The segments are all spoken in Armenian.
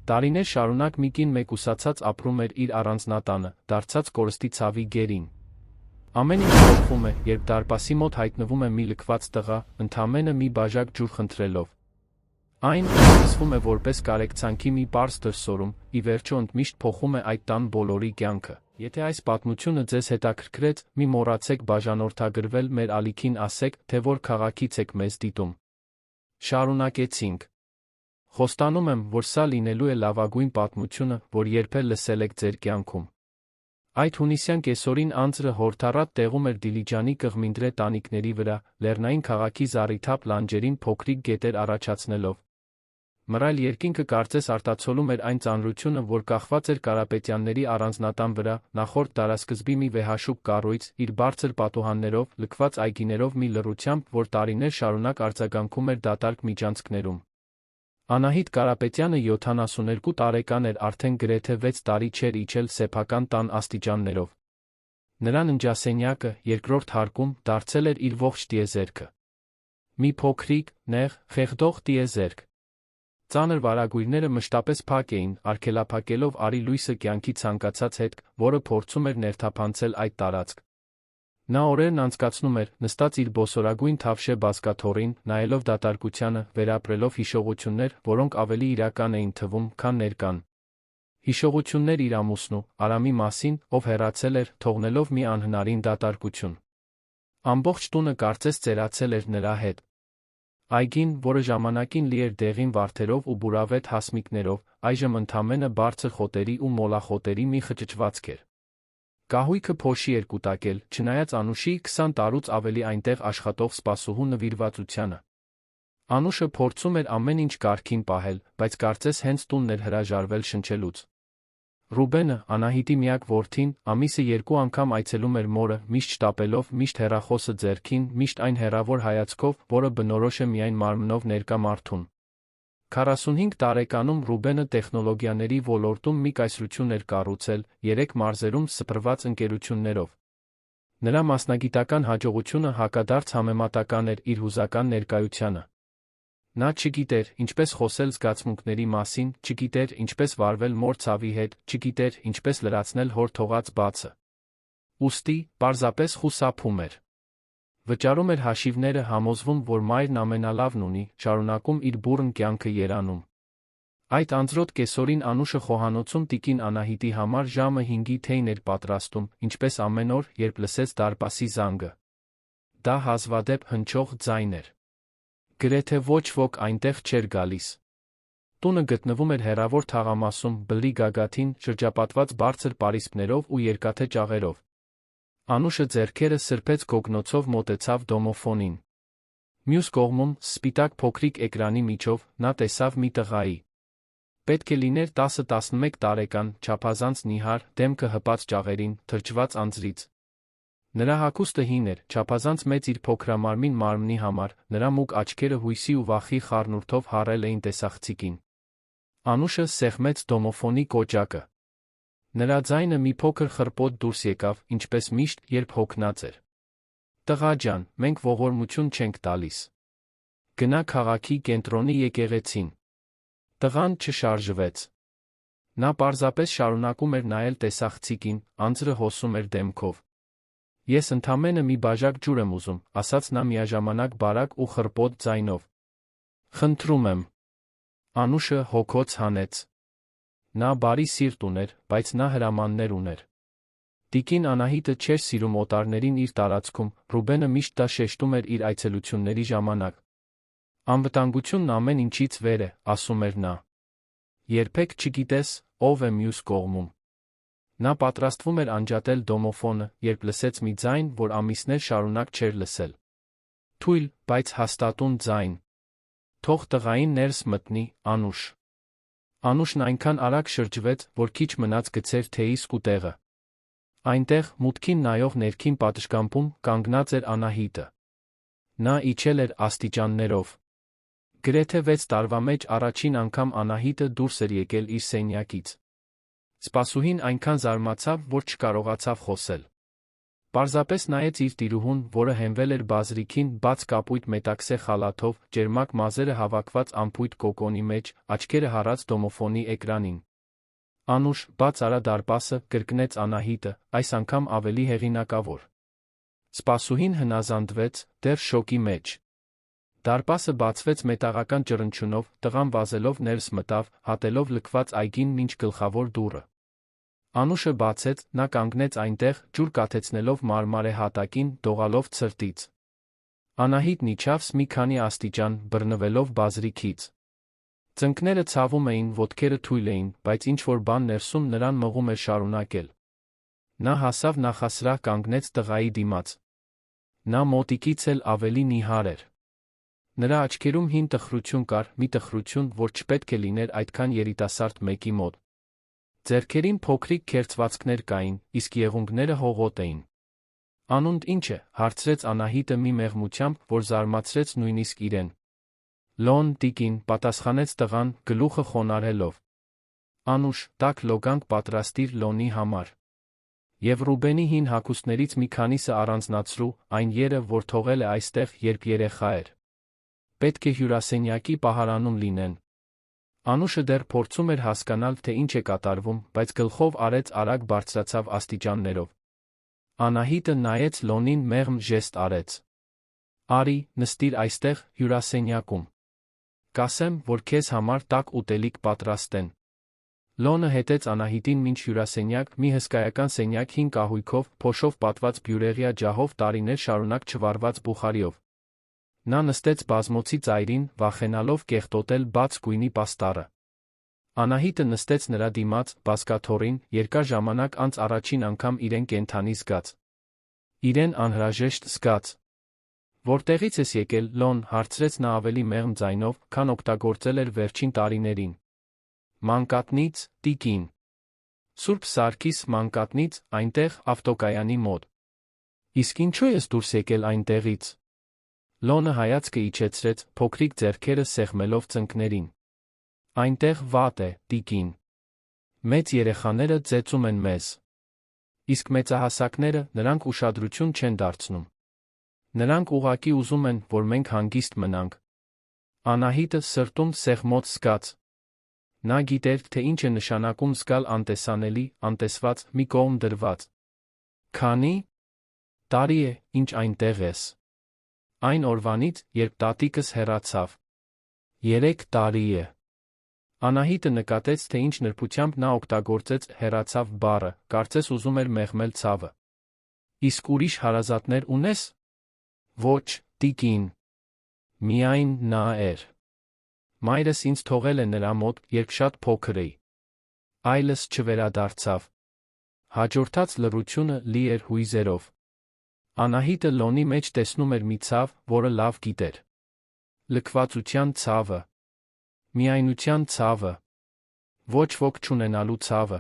Տարիներ շարունակ մի կին մեկուսացած ապրում էր իր առանձնատանը, դարձած կորստի ցավի գերին։ Ամեն ինչ փոխվում է, երբ դարպասի մոտ հայտնվում է մի լքված տղա, ընդամենը մի բաժակ ջուր խնդրելով։ Այն սկսվում է որպես կարեկցանքի մի պարզ դրսևորում, ի վերջո ընդմիշտ փոխում է այդ տան բոլորի կյանքը։ Եթե այս պատմությունը ձեզ հետաքրքրեց, մի մոռացեք բաժանորդագրվել մեր ալիքին, ասեք, թե որ քաղաքից եք մեզ դիտում։ Շարունակեցինք։ Խոստանում եմ, որ սա լինելու է լավագույն պատմությունը, որ երբեք լսել եք ձեր կյանքում։ Այդ հունիսյան կեսօրին անձրը հորդառատ տեղում էր Դիլիջանի կղմինդրե տանիքների վրա, լեռնային քաղաքի զառիթափ լանջերին փոքրիկ գետեր առաջացնելով։ Մռայլ երկինքը կարծես արտացոլում էր այն ծանրությունը, որ կախված էր Կարապետյանների առանձնատան վրա, նախորդ դարասկզբի մի վեհաշուկ կառույց, իր բարձր պատուհաններով, լքված այգիներով, մի լռությամբ, որ տարիներ շարունակ արձագանքում էր դատարկ միջանցքներում։ Անահիտ Կարապետյանը 72 տարեկան էր, արդեն գրեթե 6 տարի չէր իջել սեփական տան աստիճաններով։ Նրա ննջասենյակը, երկրորդ հարկում, դարձել էր իր ողջ տիեզերքը։ Մի փոքրիկ, նեղ, խեղդող տիեզերք։ Ծանր վարագույրները մշտապես փակ էին, արգելափակելով արի լույսը կյանքի ցանկացած հետք, որը փորձում էր ներթափանցել այդ տարածք։ Նա օրերն անցկացնում էր, նստած իր բոսորագույն թավշե բազկաթոռին, նայելով դատարկությանը, վերապրելով հիշողություններ, որոնք ավելի իրական էին թվում, քան ներկան։ Հիշողություններ իր ամուսնու, Արամի մասին, ով հեռացել էր, թողնելով մի անհնարին դատարկություն։ Ամբողջ տունը կարծես ծերացել էր նրա հետ։ Այգին, որը ժամանակին լի էր դեղին վարդերով ու բուրավետ հասմիկներով, այժմ ընդամենը բարձր խոտերի ու մոլախոտերի մի խճճվածք էր։ Կահույքը փոշի էր կուտակել, չնայած Անուշի 20 տարուց ավելի այնտեղ աշխատող սպասուհու նվիրվածությանը։ Անուշը փորձում էր ամեն ինչ կարգին պահել, բայց կարծես հենց տունն էր հրաժարվել շնչելուց։ Ռուբենը, Անահիտի միակ որդին, ամիսը 2 անգամ այցելում էր մորը, միշտ շտապելով, միշտ հեռախոսը ձեռքին, միշտ այն հեռավոր հայացքով, որը բնորոշ է միայն մարմնով ներկա մարդուն։ 45 տարեկանում Ռուբենը տեխնոլոգիաների ոլորտում մի կայսրություն էր կառուցել, 3 մարզերում սփռված ընկերություններով։ Նրա մասնագիտական հաջողությունը հակադարձ համեմատական էր իր հուզական ներկայությանը։ Նա չգիտեր, ինչպես խոսել զգացմունքների մասին, չգիտեր, ինչպես վարվել մոր ցավի հետ, չգիտեր, ինչպես լրացնել հոր թողած բացը։ Ուստի, պարզապես խուսափում էր։ Վճարում էր հաշիվները, համոզվում, որ մայրն ամենալավն ունի, շարունակում իր բուռն կյանքը երանում։ Այդ անձրոտ կեսօրին Անուշը խոհանոցում տիկին Անահիտի համար ժամը 5-ի թեյն էր պատրաստում, ինչպես ամեն օր, երբ լսեց դարպասի զանգը։ Դա հազվադեպ հնչող ձայն էր։ Գրեթե ոչ ոք այնտեղ չէր գալիս։ Տունը գտնվում էր հեռավոր թաղամասում, բլրի գագաթին, շրջապատված բարձր պարիսպներով ու երկաթե ճաղերով։ Անուշը ձեռքերը սրբեց գոգնոցով մոտեցավ դոմոֆոնին։ Մյուս կողմում, սպիտակ փոքրիկ էկրանի միջով, նա տեսավ մի տղայի։ Պետք է լիներ 10-11 տարեկան, չափազանց նիհար, դեմքը հպած ճաղերին, թրջված անձրից։ Նրա հագուստը հին էր, չափազանց մեծ իր փոքրամարմին մարմնի համար, նրա մուգ աչքերը հույսի ու վախի խառնուրդով հառել էին տեսախցիկին։ Անուշը սեղմեց դոմոֆոնի կոճակը։ Նրա ձայնը մի փոքր խռպոտ դուրս եկավ, ինչպես միշտ, երբ հոգնած էր։ Տղա ջան, մենք ողորմություն չենք տալիս։ Գնա քաղաքի կենտրոնի եկեղեցին։ Տղան չշարժվեց։ Նա պարզապես շարունակում էր նայել տեսախցիկին, անձրը հոսում էր դեմքով։ Ես ընդամենը մի բաժակ ջուր եմ ուզում, ասաց նա միաժամանակ բարակ ու խռպոտ ձայնով։ Խնդրում եմ։ Անուշը հոգոց հանեց։ Նա բարի սիրտ ուներ, բայց նա հրամաններ ուներ։ Տիկին Անահիտը չէր սիրում օտարներին իր տարածքում, Ռուբենը միշտ դա շեշտում էր իր այցելությունների ժամանակ։ Անվտանգությունն ամեն ինչից վեր է, ասում էր նա։ Երբեք չգիտես, ով է մյուս կողմում։ Նա պատրաստվում էր անջատել դոմոֆոնը, երբ լսեց մի ձայն, որ ամիսներ շարունակ չէր լսել։ Թույլ, բայց հաստատուն ձայն։ Թող տղային ներս մտնի, Անուշ։ Անուշն այնքան արագ շրջվեց, որ քիչ մնաց գցեր թեյի սկուտեղը։ Այնտեղ, մուտքին նայող ներքին պատշգամբում, կանգնած էր Անահիտը։ Նա իջել էր աստիճաններով։ Գրեթե 6 տարվա մեջ առաջին անգամ Անահիտը դուրս էր եկել իր սենյակից։ Սպասուհին այնքան զարմացավ, որ չկարողացավ խոսել։ Պարզապես նայեց իր տիրուհուն, որը հենվել էր բազրիքին բաց կապույտ մետաքսե խալաթով, ջերմակ մազերը հավաքված անփույթ կոկոնի մեջ, աչքերը հառած դոմոֆոնի էկրանին։ Անուշ, բաց արա դարպասը, կրկնեց Անահիտը, այս անգամ ավելի հեղինակավոր։ Սպասուհին հնազանդվեց, դեռ շոկի մեջ։ Դարպասը բացվեց մետաղական ճռնչյունով, տղան վազելով ներս մտավ, հատելով լքված այգին մինչ գլխավոր դուռը։ Անուշը բացեց, նա կանգնեց այնտեղ, ջուր կաթեցնելով մարմարե հատակին, դողալով ցրտից։ Անահիտն իջավ մի քանի աստիճան, բռնվելով բազրիքից։ Ծնկները ցավում էին, ոտքերը թույլ էին, բայց ինչ-որ բան ներսում նրան մղում էր շարունակել։ Նա հասավ նախասրահ, կանգնեց տղայի դիմաց։ Նա մոտիկից էլ ավելի նիհար էր։ Նրա աչքերում հին տխրություն կար, մի տխրություն, որ չպետք է լիներ այդքան երիտասարդ մեկի մոտ։ Ձեռքերին փոքրիկ քերծվածքներ կային, իսկ եղունգները հողոտ էին։ Անունդ ինչ է, հարցրեց Անահիտը մի մեղմությամբ, որ զարմացրեց նույնիսկ իրեն։ Լոն, տիկին, պատասխանեց տղան, գլուխը խոնարհելով։ Անուշ, տաք լոգանք պատրաստիր Լոնի համար։ Եվ Ռուբենի հին հագուստներից մի քանիսը առանձնացրու, այն երը, որ թողել է այստեղ, երբ երեխա էր։ Պետք է հյուրասենյակի պահարանում լինեն։ Անուշը դեռ փորձում էր հասկանալ, թե ինչ է կատարվում, բայց գլխով արեց արագ բարձրացավ աստիճաններով։ Անահիտը նայեց Լոնին, մեղմ ժեստ արեց։ Արի, նստիր այստեղ, հյուրասենյակում։ Կասեմ, որ քեզ համար տաք ուտելիք պատրաստեն։ Լոնը հետեց Անահիտին մինչ հյուրասենյակ, մի հսկայական սենյակ հին կահույքով, փոշով պատված բյուրեղյա ջահով, տարիներ շարունակ չվարված բուխարիով։ Նա նստեց բազմոցի ծայրին, վախենալով կեղտոտել բաց գույնի պաստառը։ Անահիտը նստեց նրա դիմաց, բազկաթոռին, երկար ժամանակ անց առաջին անգամ իրեն կենդանի զգաց։ Իրեն անհրաժեշտ զգաց։ Որտեղից ես եկել, Լոն, հարցրեց նա ավելի մեղմ ձայնով, քան օգտագործել էր վերջին տարիներին։ Մանկատնից, տիկին։ Սուրբ Սարգիս մանկատնից, այնտեղ, ավտոկայանի մոտ։ Իսկ ինչու ես դուրս եկել այնտեղից։ Լոնը հայացքը իջեցրեց, փոքրիկ ձեռքերը սեղմելով ծնկներին։ Այնտեղ վատ է, տիկին։ Մեծ երեխաները ծեծում են մեզ։ Իսկ մեծահասակները, նրանք ուշադրություն չեն դարձնում։ Նրանք ուղղակի ուզում են, որ մենք հանգիստ մնանք։ Անահիտը սրտում սեղմոց զգաց։ Նա գիտեր, թե ինչ է նշանակում զգալ անտեսանելի, անտեսված, մի կողմ դրված։ Քանի տարի է, ինչ այնտեղ ես։ Այն օրվանից, երբ տատիկս հեռացավ։ 3 տարի է։ Անահիտը նկատեց, թե ինչ նրբությամբ նա օգտագործեց հեռացավ բառը, կարծես ուզում էր մեղմել ցավը։ Իսկ ուրիշ հարազատներ ունես։ Ոչ, տիկին։ Միայն նա էր։ Մայրս ինձ թողել է նրա մոտ, երբ շատ փոքր էի։ Այլս չվերադարձավ։ Հաջորդած լռությունը լի էր հույզերով։ Անահիտը Լոնի մեջ տեսնում էր մի ցավ, որը լավ գիտեր։ Լքվածության ցավը։ Միայնության ցավը։ Ոչ ոք չունենալու ցավը։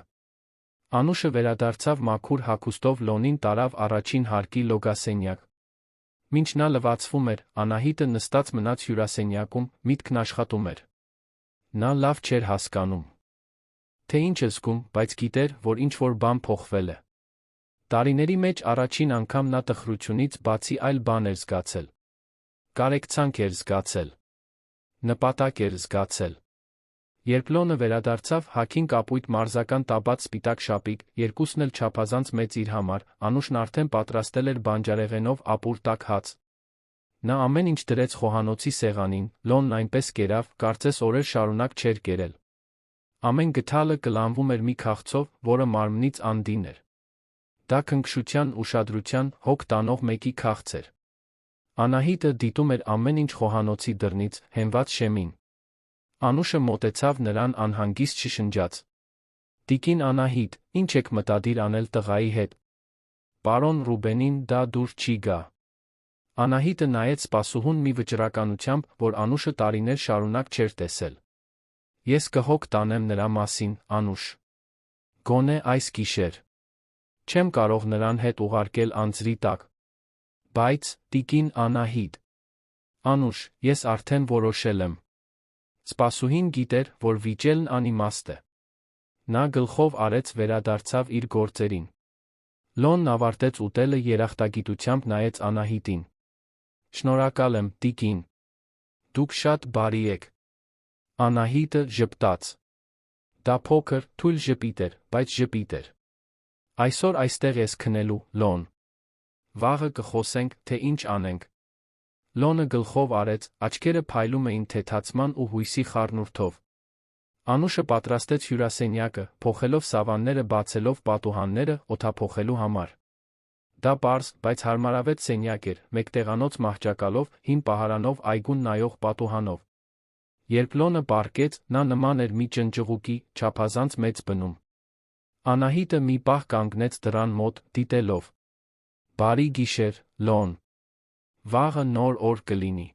Անուշը վերադարձավ մաքուր հագուստով Լոնին տարավ առաջին հարկի լոգասենյակ։ Մինչ նա լվացվում էր, Անահիտը նստած մնաց հյուրասենյակում, միտքն աշխատում էր։ Նա լավ չէր հասկանում, թե ինչ է զգում, բայց գիտեր, որ ինչ-որ բան փոխվել է։ Տարիների մեջ առաջին անգամ նա տխրությունից բացի այլ բան էր զգացել։ Կարեկցանք էր զգացել։ Նպատակ էր զգացել։ Երբ Լոնը վերադարձավ, հագին կապույտ մարզական տաբած սպիտակ շապիկ, երկուսն էլ չափազանց մեծ իր համար, Անուշն արդեն պատրաստել էր բանջարեղենով ապուր տաք հաց։ Նա ամեն ինչ դրեց խոհանոցի սեղանին, Լոնն այնպես կերավ, կարծես օրեր շարունակ չէր կերել։ Ամեն գթալը կլանվում էր մի քաղցով, որը մարմնից անդին էր։ Դա քնքշության, ուշադրության, հոգ տանող մեկի քաղց էր։ Անահիտը դիտում էր ամեն ինչ խոհանոցի դռնից, հենված շեմին։ Անուշը մոտեցավ նրան անհանգիստ շշնջաց. Տիկին Անահիտ, ինչ եք մտադիր անել տղայի հետ։ Պարոն Ռուբենին դա դուր չի գա։ Անահիտը նայեց սպասուհուն մի վճռականությամբ, որ Անուշը տարիներ շարունակ չէր տեսել։ Ես կհոգ տանեմ նրա մասին, Անուշ։ Գոնե այս գիշեր։ Չեմ կարող նրան հետ ուղարկել անձրի տակ։ Բայց, տիկին Անահիտ։ Անուշ, ես արդեն որոշել եմ։ Սպասուհին գիտեր, որ վիճելն անիմաստ է։ Նա գլխով արեց վերադարձավ իր գործերին։ Լոնն ավարտեց ուտելը երախտագիտությամբ նայեց Անահիտին։ Շնորհակալ եմ, տիկին։ Դուք շատ բարի եք։ Անահիտը ժպտաց։ Դա փոքր, թույլ ժպիտ էր, բայց ժպիտ էր։ Այսօր այստեղ ես քնելու, Լոն։ Վաղը կխոսենք, թե ինչ անենք։ Լոնը գլխով արեց, աչքերը փայլում էին թեթացման ու հույսի խառնուրդով։ Անուշը պատրաստեց հյուրասենյակը, փոխելով սավանները, բացելով պատուհանները օդափոխելու համար։ Դա պարզ, բայց հարմարավետ սենյակ էր, մեկտեղանոց մահճակալով, հին պահարանով, այգուն նայող պատուհանով։ Երբ Լոնը պառկեց, նա նման էր մի ճնճղուկի, չափազանց մեծ բնում։ Անահիտը մի պահ կանգնեց դռան մոտ, դիտելով։ Բարի գիշեր, Լոն։ Վաղը նոր օր կլինի։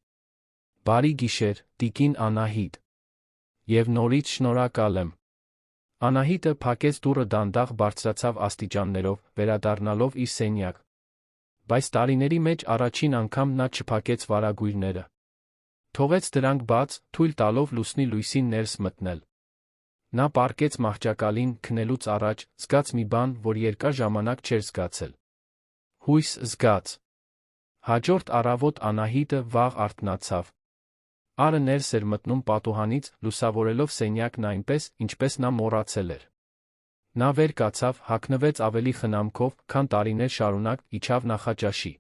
Բարի գիշեր, տիկին Անահիտ։ Եվ նորից շնորհակալ եմ։ Անահիտը փակեց դուռը, դանդաղ բարձրացավ աստիճաններով, վերադառնալով իր սենյակ։ Բայց տարիների մեջ առաջին անգամ նա չփակեց վարագույրները։ Թողեց դրանք բաց, թույլ տալով լուսնի լույսին ներս մտնել։ Նա պառկեց մահճակալին, քնելուց առաջ, զգաց մի բան, որ երկար ժամանակ չէր զգացել։ Հույս զգաց։ Հաջորդ առավոտ Անահիտը վաղ արթնացավ։ Արը ներս էր մտնում պատուհանից, լուսավորելով սենյակն այնպես, ինչպես նա մոռացել էր։ Նա վեր կացավ, հագնվեց ավելի խնամքով, քան տարիներ շարունակ, իջավ նախաճաշի։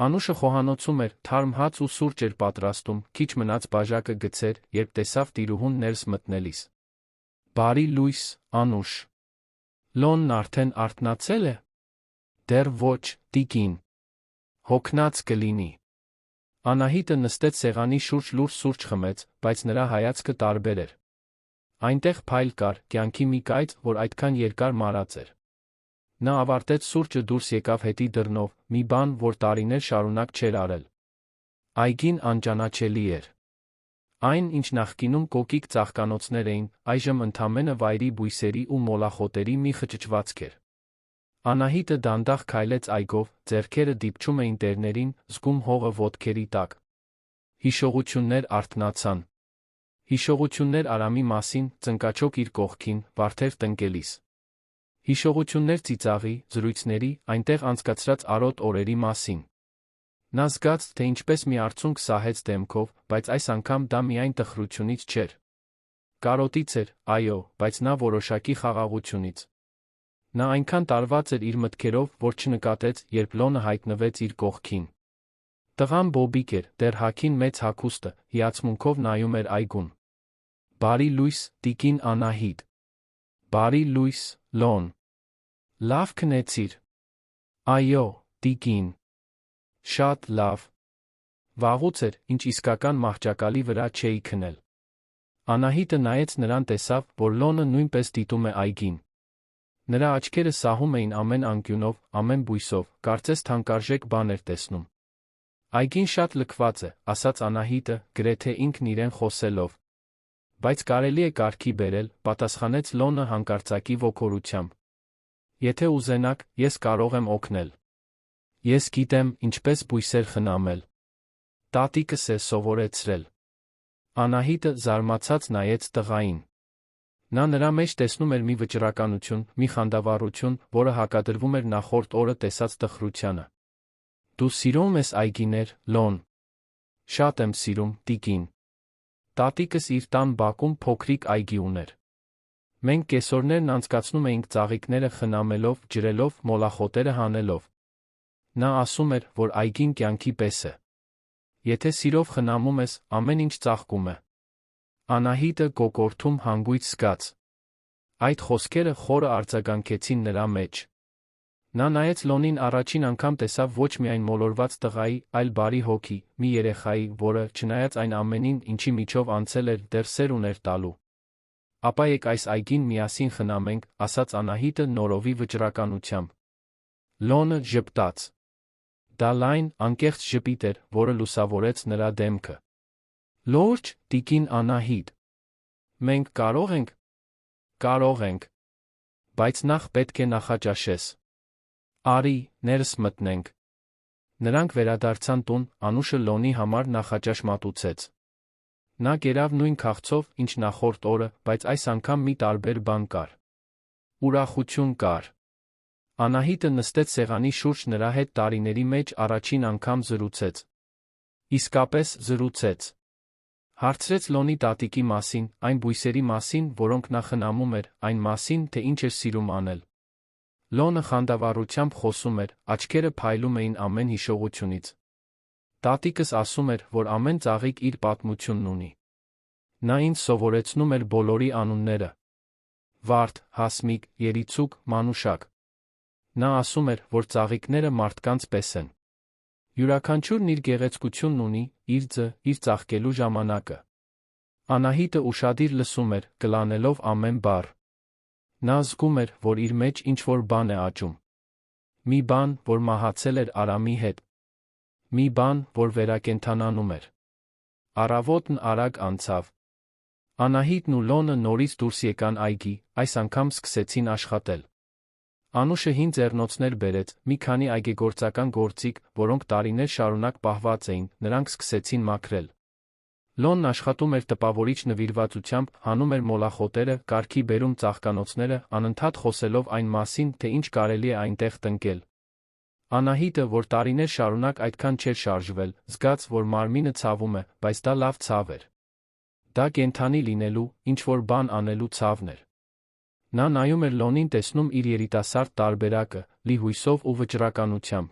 Անուշը խոհանոցում էր, թարմ հաց ու սուրճ էր պատրաստում, քիչ մնաց բաժակը գցեր, երբ տեսավ տիրուհուն ներս մտնելիս։ Բարի լույս, Անուշ։ Լոնն արդեն արթնացել է։ Դեռ ոչ, տիկին։ Հոգնած կլինի։ Անահիտը նստեց սեղանի շուրջ, լուրջ սուրճ խմեց, բայց նրա հայացքը տարբեր էր։ Այնտեղ փայլ կար, կյանքի մի կայծ, որ այդքան երկար մարած էր։ Նա ավարտեց սուրճը, դուրս եկավ հետի դռնով, մի բան, որ տարիներ շարունակ չէր արել։ Այգին անճանաչելի էր։ Այն, ինչ նախկինում կոկիկ ծաղկանոցներ էին, այժմ ընդամենը վայրի բույսերի ու մոլախոտերի մի խճճվածք էր։ Անահիտը դանդաղ քայլեց այգով, ձեռքերը դիպչում էին տերներին, զգում հողը ոտքերի տակ։ Հիշողություններ արթնացան։ Հիշողություններ Արամի մասին, ծնկաչոք իր կողքին, վարդեր տնկելիս։ Հիշողություններ ծիծաղի, զրույցների, այնտեղ անցկացրած արոտ օրերի մասին։ Նա զգաց, թե ինչպես մի արցունք սահեց դեմքով, բայց այս անգամ դա միայն տխրությունից չէր։ Կարոտից էր, այո, բայց նա որոշակի խաղաղությունից։ Նա այնքան տարված էր իր մտքերով, որ չնկատեց, երբ Լոնը հայտնվեց իր կողքին։ Տղան բոբիկ էր, դեռ հագին մեծ հագուստը, հիացմունքով նայում էր այգուն։ Բարի լույս, տիկին Անահիտ։ Բարի լույս, Լոն։ Լավ քնեցիր։ Այո, տիկին։ Շատ լավ։ Վաղուց էր, ինչ իսկական մահճակալի վրա չէի քնել։ Անահիտը նայեց նրան, տեսավ, որ Լոնը նույնպես դիտում է այգին։ Նրա աչքերը սահում էին ամեն անկյունով, ամեն բույսով, կարծես թանկարժեք բան էր տեսնում։ Այգին շատ լքված է, ասաց Անահիտը, գրեթե ինքն իրեն խոսելով։ Բայց կարելի է կարգի բերել, պատասխանեց Լոնը հանկարծակի ոգորությամբ։ Եթե ուզենաք, ես կարող եմ օգնել։ Ես գիտեմ, ինչպես բույսեր խնամել։ Տատիկս է սովորեցրել։ Անահիտը զարմացած նայեց տղային։ Նա նրա մեջ տեսնում էր մի վճռականություն, մի խանդավառություն, որը հակադրվում էր նախորդ օրը տեսած տխրությանը։ Դու սիրում ես այգիներ, Լոն։ Շատ եմ սիրում, տիկին։ Տատիկս իր տան բակում փոքրիկ այգի ուներ։ Մենք կեսօրներն անցկացնում էինք ծաղիկները խնամելով, ջրելով, մոլախոտերը հանելով։ Նա ասում էր, որ այգին կյանքի պես է։ Եթե սիրով խնամում ես, ամեն ինչ ծաղկում է։ Անահիտը կոկորթում հանգույց զգաց։ Այդ խոսքերը խորը արձագանքեցին նրա մեջ։ Նա նայեց Լոնին, առաջին անգամ տեսավ ոչ միայն մոլորված տղայի, այլ բարի հոգի, մի երեխայի, որը, չնայած այն ամենին, ինչի միջով անցել էր, դեռ սեր ուներ տալու։ Ապա եք այս այգին միասին խնամենք, ասաց Անահիտը նորովի վճռականությամբ։ Լոնը ժպտաց։ Դա լայն, անկեղծ ժպիտ էր, որը լուսավորեց նրա դեմքը։ Լուրջ, տիկին Անահիտ։ Մենք կարող ենք։ Կարող ենք։ Բայց նախ պետք է նախաճաշես։ Արի, ներս մտնենք։ Նրանք վերադարձան տուն, Անուշը Լոնի համար նախաճաշ մատուցեց։ Նա կերավ նույն քաղցով, ինչ նախորդ օրը, բայց այս անգամ մի տարբեր բան կար։ Ուրախություն կար։ Անահիտը նստեց սեղանի շուրջ նրա հետ տարիների մեջ առաջին անգամ զրուցեց։ Իսկապես զրուցեց։ Հարցրեց Լոնի տատիկի մասին, այն բույսերի մասին, որոնք նա խնամում էր, այն մասին, թե ինչ էր սիրում անել։ Լոնը խանդավառությամբ խոսում էր, աչքերը փայլում էին ամեն հիշողությունից։ Տատիկս ասում էր, որ ամեն ծաղիկ իր պատմությունն ունի։ Նա ինձ սովորեցնում էր բոլորի անունները։ Վարդ, Հասմիկ, Երիցուկ, Մանուշակ։ Նա ասում էր, որ ծաղիկները մարդկանց պես են։ Յուրաքանչյուրն իր գեղեցկությունն ունի, իր ձը, իր ծաղկելու ժամանակը։ Անահիտը ուշադիր լսում էր, կլանելով ամեն բառ։ Նա զգում էր, որ իր մեջ ինչ-որ բան է աճում։ Մի բան, որ մահացել էր Արամի հետ։ Մի բան, որ վերակենդանանում էր։ Առավոտն արագ անցավ։ Անահիտն ու Լոնը նորից դուրս եկան այգի, այս անգամ սկսեցին աշխատել։ Անուշը հին ձեռնոցներ բերեց, մի քանի այգեգործական գործիք, որոնք տարիներ շարունակ պահված էին, նրանք սկսեցին մաքրել։ Լոնն աշխատում էր տպավորիչ նվիրվածությամբ, հանում էր մոլախոտերը, կարգի բերում ծաղկանոցները, անընդհատ խոսելով այն մասին, թե ինչ կարելի է այնտեղ տնկել։ Անահիտը, որ տարիներ շարունակ այդքան չէր շարժվել, զգաց, որ մարմինը ցավում է, բայց դա լավ ցավ էր։ Դա կենդանի լինելու, ինչ-որ բան անելու ցավն էր։ Նա նայում էր Լոնին, տեսնում իր երիտասարդ տարբերակը, լի հույսով ու վճռականությամբ։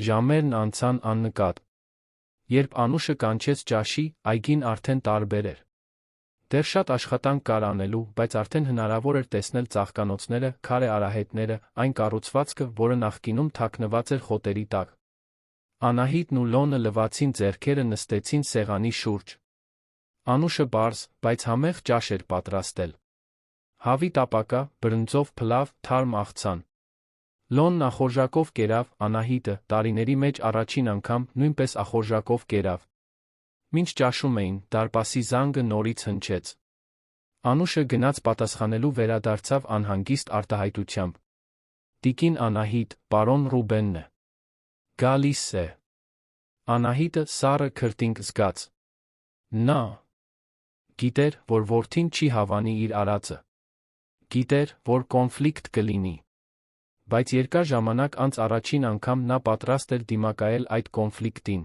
Ժամերն անցան աննկատ։ Երբ Անուշը կանչեց ճաշի, այգին արդեն տարբեր էր։ Դեռ շատ աշխատանք կար անելու, բայց արդեն հնարավոր էր տեսնել ծաղկանոցները, քարե արահետները, այն կառուցվածքը, որը նախկինում թաքնված էր խոտերի տակ։ Անահիտն ու Լոնը լվացին ձեռքերը, նստեցին սեղանի շուրջ։ Անուշը պարզ, բայց համեղ ճաշ էր պատրաստել։ Հավի տապակա, բրնձով փլավ, թարմ աղցան։ Լոնն ախորժակով կերավ, Անահիտը, տարիների մեջ առաջին անգամ, նույնպես ախորժակով կերավ։ Մինչ ճաշում էին, դարպասի զանգը նորից հնչեց։ Անուշը գնաց պատասխանելու վերադարձավ անհանգիստ արտահայտությամբ։ Տիկին Անահիտ, պարոն Ռուբենն է։ Գալիս է։ Անահիտը սառը քրտինք զգաց։ Նա գիտեր, որ որդին չի հավանի իր արածը։ Գիտեր, որ կոնֆլիկտ կլինի։ Բայց երկար ժամանակ անց առաջին անգամ նա պատրաստ էր դիմակայել այդ կոնֆլիկտին։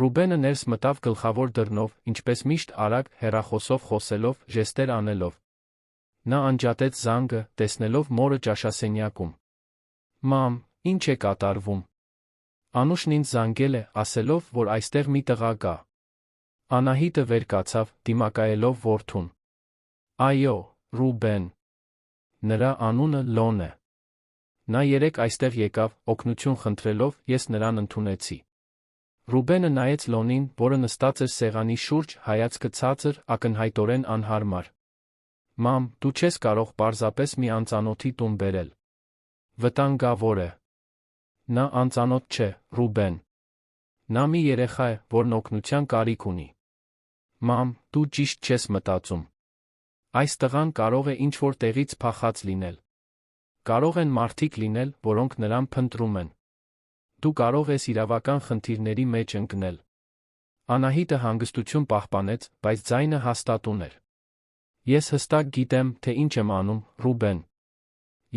Ռուբենը ներս մտավ գլխավոր դռնով, ինչպես միշտ արագ, հեռախոսով խոսելով, ժեստեր անելով։ Նա անջատեց զանգը, տեսնելով մորը ճաշասենյակում։ Մամ, ինչ է կատարվում։ Անուշն ինձ զանգել է, ասելով, որ այստեղ մի տղա կա։ Անահիտը վեր կացավ, դիմակայելով որդուն։ Այո, Ռուբեն։ Նրա անունը Լոն է։ Նա երեկ այստեղ եկավ, օգնություն խնդրելով, ես նրան ընդունեցի։ Ռուբենը նայեց Լոնին, որը նստած էր սեղանի շուրջ, հայացքը ցածր, ակնհայտորեն անհարմար։ Մամ, դու չես կարող պարզապես մի անծանոթի տուն բերել։ Վտանգավոր է։ Նա անծանոթ չէ, Ռուբեն։ Նա մի երեխա է, որն օգնության կարիք ունի։ Մամ, դու ճիշտ չես մտածում։ Այս տղան կարող է ինչ-որ տեղից փախած լինել։ Կարող են մարդիկ լինել, որոնք նրան փնտրում են։ Դու կարող ես իրավական խնդիրների մեջ ընկնել։ Անահիտը հանգստություն պահպանեց, բայց ձայնը հաստատուն էր։ Ես հստակ գիտեմ, թե ինչ եմ անում, Ռուբեն։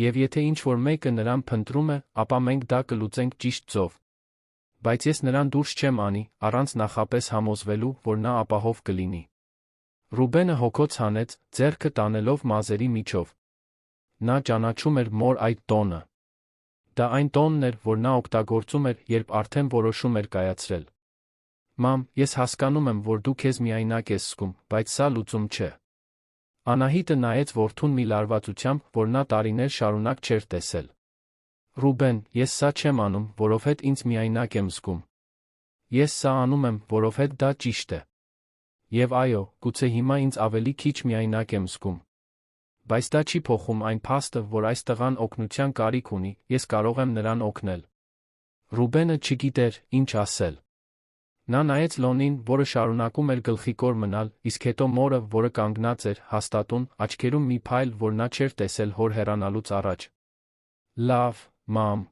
Եվ եթե ինչ-որ մեկը նրան փնտրում է, ապա մենք դա կլուծենք ճիշտ ձով։ Բայց ես նրան դուրս չեմ անի, առանց նախապես համոզվելու, որ նա ապահով կլինի։ Ռուբենը հոգոց հանեց, ձեռքը տանելով մազերի միջով։ Նա ճանաչում էր մոր այդ տոնը։ Դա այն տոնն էր, որ նա օգտագործում էր, երբ արդեն որոշում էր կայացրել։ Մամ, ես հասկանում եմ, որ դու քեզ միայնակ ես զգում, բայց սա լուծում չէ։ Անահիտը նայեց որդուն մի լարվածությամբ, որ նա տարիներ շարունակ չէր տեսել։ Ռուբեն, ես սա չեմ անում, որովհետև ինձ միայնակ եմ զգում։ Ես սա անում եմ, որովհետև դա ճիշտ է։ Եվ այո, գուցե հիմա ինձ ավելի քիչ միայնակ եմ զգում։ Բայց դա չի փոխում այն փաստը, որ այս տղան օգնության կարիք ունի, ես կարող եմ նրան օգնել։ Ռուբենը չգիտեր, ինչ ասել։ Նա նայեց Լոնին, որը շարունակում էր գլխիկոր մնալ, իսկ հետո մորը, որը կանգնած էր, հաստատուն, աչքերում մի փայլ, որ նա չէր տեսել հոր հեռանալուց առաջ։ Լավ, մամ։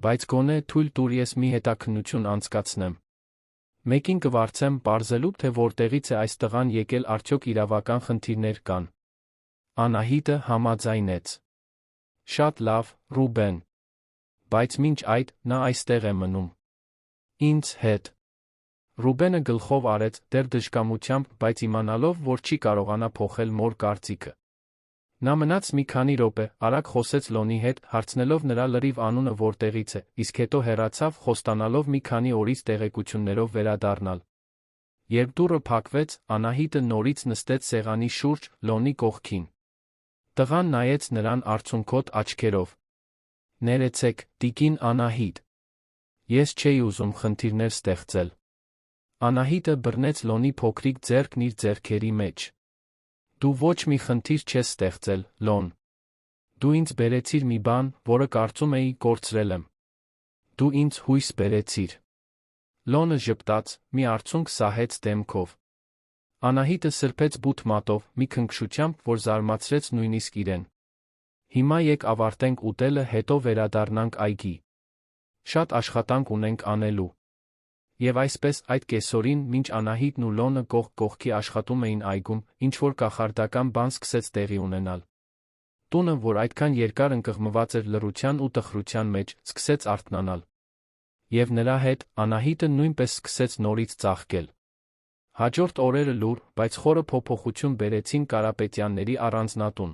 Բայց գոնե թույլ տուր ես մի հետաքննություն անցկացնեմ։ Մեկին կվարձեմ պարզելու, թե որտեղից է այս տղան եկել, արդյոք իրավական խնդիրներ կան։ Անահիտը համաձայնեց։ Շատ լավ, Ռուբեն։ Բայց մինչ այդ նա այստեղ է մնում։ Ինձ հետ։ Ռուբենը գլխով արեց, դեռ դժկամությամբ, բայց իմանալով, որ չի կարողանա փոխել մոր կարծիքը։ Նա մնաց մի քանի րոպե, արագ խոսեց Լոնի հետ, հարցնելով նրա լրիվ անունը որտեղից է, իսկ հետո հեռացավ, խոստանալով մի քանի օրից տեղեկություններով վերադառնալ։ Երբ դուռը փակվեց, Անահիտը նորից նստեց սեղանի շուրջ, Լոնի կողքին։ Տղան նայեց նրան արցունքոտ աչքերով։ Ներեցեք, տիկին Անահիտ։ Ես չէի ուզում խնդիրներ ստեղծել։ Անահիտը բռնեց Լոնի փոքրիկ ձեռքն իր ձեռքերի մեջ։ Դու ոչ մի խնդիր չես ստեղծել, Լոն։ Դու ինձ բերեցիր մի բան, որը կարծում էի կորցրել եմ։ Դու ինձ հույս բերեցիր։ Լոնը ժպտաց, մի արցունք սահեց դեմքով։ Անահիտը սրբեց բութ մատով, մի քնքշությամբ, որ զարմացրեց նույնիսկ իրեն։ Հիմա եկ ավարտենք ուտելը, հետո վերադառնանք այգի։ Շատ աշխատանք ունենք անելու։ Եվ այսպես այդ կեսօրին, մինչ Անահիտն ու Լոնը կողք կողքի աշխատում էին այգում, ինչ-որ կախարդական բան սկսեց տեղի ունենալ։ Տունը, որ այդքան երկար ընկղմված էր լռության ու տխրության մեջ, սկսեց արթնանալ։ Եվ նրա հետ Անահիտը նույնպես սկսեց նորից ծաղկել։ Հաջորդ օրերը լուռ, բայց խորը փոփոխություն բերեցին Կարապետյանների առանձնատուն։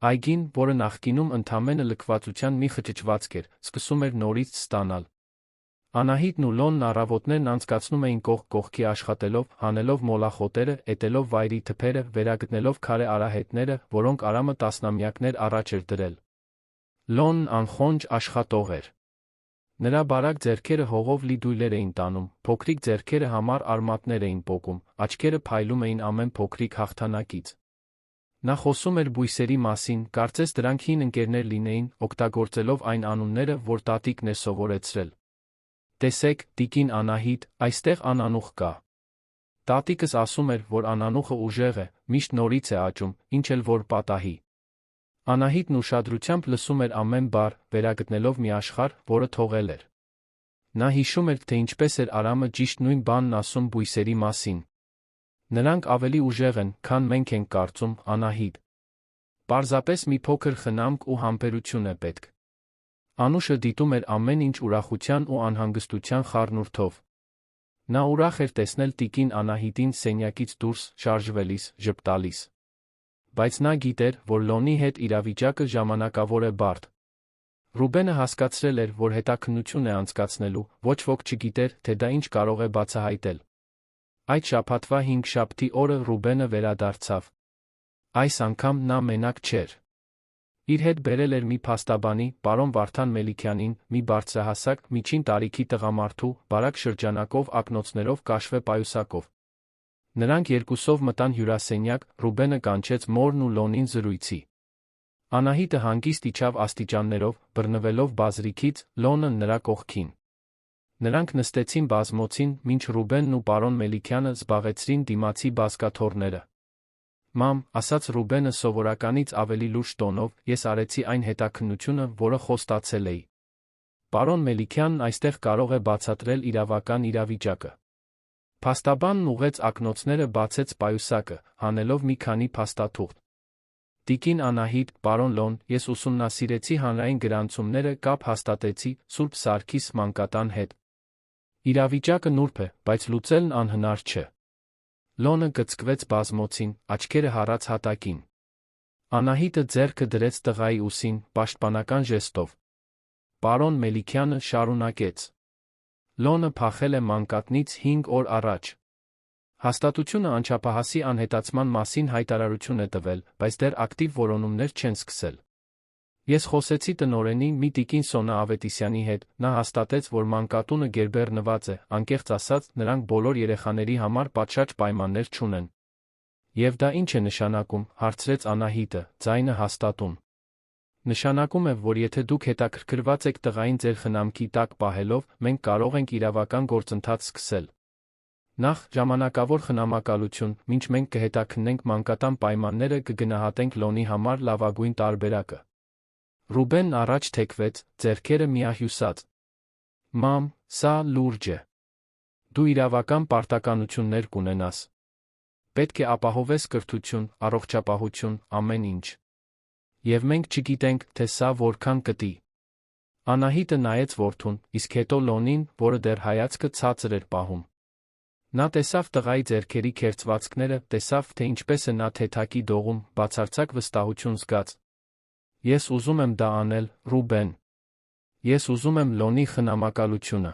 Այգին, որը նախկինում ընդամենը լքվածության մի խճճվածք էր, սկսում էր նորից ստանալ։ Անահիտն ու Լոնն առավոտներն անցկացնում էին կողք կողքի աշխատելով, հանելով մոլախոտերը, էտելով վայրի թփերը, վերագտնելով քարե արահետները, որոնք Արամը տասնամյակներ առաջ էր դրել։ Լոնն անխոնջ աշխատող էր։ Նրա բարակ ձեռքերը հողով լի դույլեր էին տանում, փոքրիկ ձեռքերը համառ արմատներ էին պոկում, աչքերը փայլում էին ամեն փոքրիկ հաղթանակից։ Նա խոսում էր բույսերի մասին, կարծես դրանք հին ընկերներ լինեին, օգտագործելով այն անունները, որ տատիկն էր սովորեցրել։ Տեսեք, տիկին Անահիտ, այստեղ անանուխ կա։ Տատիկս ասում էր, որ անանուխը ուժեղ է, միշտ նորից է աճում, ինչ էլ որ պատահի։ Անահիտն ուշադրությամբ լսում էր ամեն բառ, վերագտնելով մի աշխարհ, որը թողել էր։ Նա հիշում էր, թե ինչպես էր Արամը ճիշտ նույն բանն ասում բույսերի մասին։ Նրանք ավելի ուժեղ են, քան մենք ենք կարծում, Անահիտ։ Պարզապես մի փոքր խնամք ու համբերություն է պետք։ Անուշը դիտում էր ամեն ինչ ուրախության ու անհանգստության խառնուրդով։ Նա ուրախ էր տեսնել տիկին Անահիտին սենյակից դուրս շարժվելիս, ժպտալիս։ Բայց նա գիտեր, որ Լոնի հետ իրավիճակը ժամանակավոր է բարդ։ Ռուբենը հասկացրել էր, որ հետաքննություն է անցկացնելու, ոչ ոք չգիտեր, թե դա ինչ կարող է բացահայտել։ Այդ շաբաթվա հինգշաբթի օրը Ռուբենը վերադարձավ։ Այս անգամ նա մենակ չէր։ Իր հետ բերել էր մի փաստաբանի, պարոն Վարդան Մելիքյանին, մի բարձրահասակ, միջին տարիքի տղամարդու, բարակ շրջանակով, ակնոցներով, կաշվե պայուսակով։ Նրանք երկուսով մտան հյուրասենյակ, Ռուբենը կանչեց մորն ու Լոնին զրույցի։ Անահիտը հանգիստ իջավ աստիճաններով, բռնվելով բազրիքից, Լոնը նրա կողքին։ Նրանք նստեցին բազմոցին, մինչ Ռուբենն ու պարոն Մելիքյանը զբաղեցրին դիմացի բազկաթոռները։ Մամ, ասաց Ռուբենը սովորականից ավելի լուրջ տոնով, ես արեցի այն հետաքննությունը, որը խոստացել էի։ Պարոն Մելիքյանն այստեղ կարող է բացատրել իրավական իրավիճակը։ Փաստաբանն ուղղեց ակնոցները, բացեց պայուսակը, հանելով մի քանի փաստաթուղթ։ Տիկին Անահիտ, պարոն Լոն, ես ուսումնասիրեցի հանրային գրանցումները, կապ հաստատեցի Սուրբ Սարգիս մանկատան հետ։ Իրավիճակը նուրբ է, բայց լուծելն անհնար չէ։ Լոնը գծկվեց բազմոցին, աչքերը հառած հատակին։ Անահիտը ձեռքը դրեց տղայի ուսին, պաշտպանական ժեստով։ Պարոն Մելիքյանը շարունակեց. Լոնը փախել է մանկատնից 5 օր առաջ։ Հաստատությունը անչափահասի անհետացման մասին հայտարարություն է տվել, բայց դեռ ակտիվ որոնումներ չեն սկսել։ Ես խոսեցի տնօրենի մի տիկին Սոնա Ավետիսյանի հետ, նա հաստատեց, որ մանկատունը գերբեռնված է, անկեղծ ասած, նրանք բոլոր երեխաների համար պատշաճ պայմաններ չունեն։ Եվ դա ինչ է նշանակում, հարցրեց Անահիտը, ձայնը հաստատուն։ Նշանակում է, որ եթե դուք հետաքրքրված եք տղային ձեր խնամքի տակ պահելով, մենք կարող ենք իրավական գործընթաց սկսել։ Նախ, ժամանակավոր խնամակալություն, մինչ մենք կհետաքննենք մանկատան պայմանները, կգնահատենք Լոնի համար լավագույն տարբերակը։ Ռուբենն առաջ թեքվեց, ձեռքերը միահյուսած։ Մամ, սա լուրջ է։ Դու իրավական պարտականություններ կունենաս։ Պետք է ապահովես կրթություն, առողջապահություն, ամեն ինչ։ Եվ մենք չգիտենք, թե սա որքան կտի։ Անահիտը նայեց որդուն, իսկ հետո Լոնին, որը դեռ հայացքը ցածր էր պահում։ Նա տեսավ տղայի ձեռքերի քերծվածքները, տեսավ, թե ինչպես է նա թեթակի դողում, բացարձակ վստահություն զգաց։ Ես ուզում եմ դա անել, Ռուբեն։ Ես ուզում եմ Լոնի խնամակալությունը։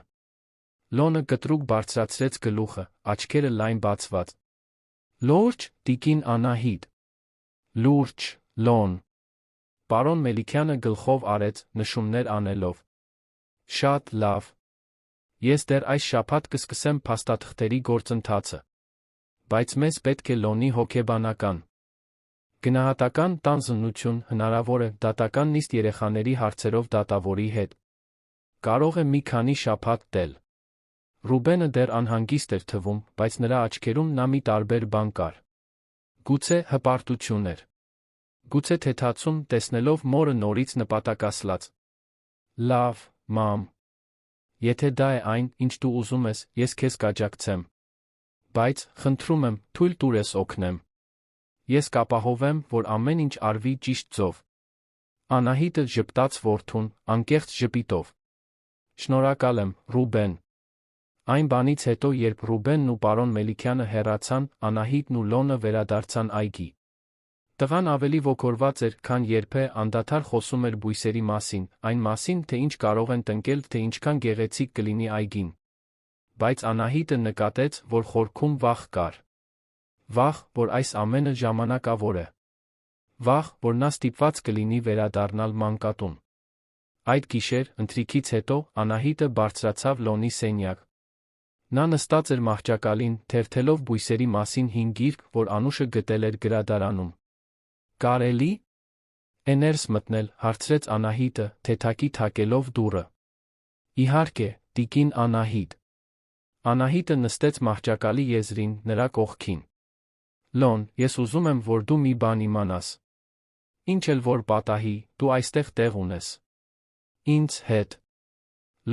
Լոնը կտրուկ բարձրացրեց գլուխը, աչքերը լայն բացված։ Լուրջ, տիկին Անահիտ։ Լուրջ, Լոն։ Պարոն Մելիքյանը գլխով արեց, նշումներ անելով։ Շատ լավ։ Ես դեռ այս շաբաթ կսկսեմ փաստաթղթերի գործընթացը։ Բայց մեզ պետք է Լոնի հոգեբանական, գնահատական տան զննություն, հնարավոր է դատական նիստ երեխաների հարցերով դատավորի հետ։ Կարող է մի քանի շաբաթ տել։ Ռուբենը դեռ անհանգիստ էր թվում, բայց նրա աչքերում նա մի տարբեր բան կար։ Գուցե հպարտություն էր։ Գուցե թեթացում, տեսնելով մորը նորից նպատակասլաց։ Լավ, մամ։ Եթե դա է այն, ինչ դու ուզում ես, ես քեզ կաջակցեմ։ Բայց, խնդրում եմ, թույլ տուր ես օգնեմ։ Ես կապահովեմ, որ ամեն ինչ արվի ճիշտ ձով։ Անահիտը ժպտաց որդուն, անկեղծ ժպիտով։ Շնորհակալ եմ, Ռուբեն։ Այն բանից հետո, երբ Ռուբենն ու պարոն Մելիքյանը հեռացան, Անահիտն ու Լոնը վերադարձան այգի։ Տղան ավելի ոգորված էր, քան երբևէ, անդադար խոսում էր բույսերի մասին, այն մասին, թե ինչ կարող են տնկել, թե ինչքան գեղեցիկ կլինի այգին։ Բայց Անահիտը նկատեց, որ խորքում վախ կար։ Վախ, որ այս ամենը ժամանակավոր է։ Վախ, որ նա ստիպված կլինի վերադառնալ մանկատուն։ Այդ գիշեր, ընթրիքից հետո, Անահիտը բարձրացավ Լոնի սենյակ։ Նա նստած էր մահճակալին, թերթելով բույսերի մասին հին գիրք, որ Անուշը գտել էր գրադարանում։ Կարելի՞ է ներս մտնել, հարցրեց Անահիտը, թեթակի թակելով դուռը։ Իհարկե, տիկին Անահիտ։ Անահիտը նստեց մահճակալի եզրին, նրա կողքին։ Լոն, ես ուզում եմ, որ դու մի բան իմանաս։ Ինչ էլ որ պատահի, դու այստեղ տեղ ունես։ Ինձ հետ։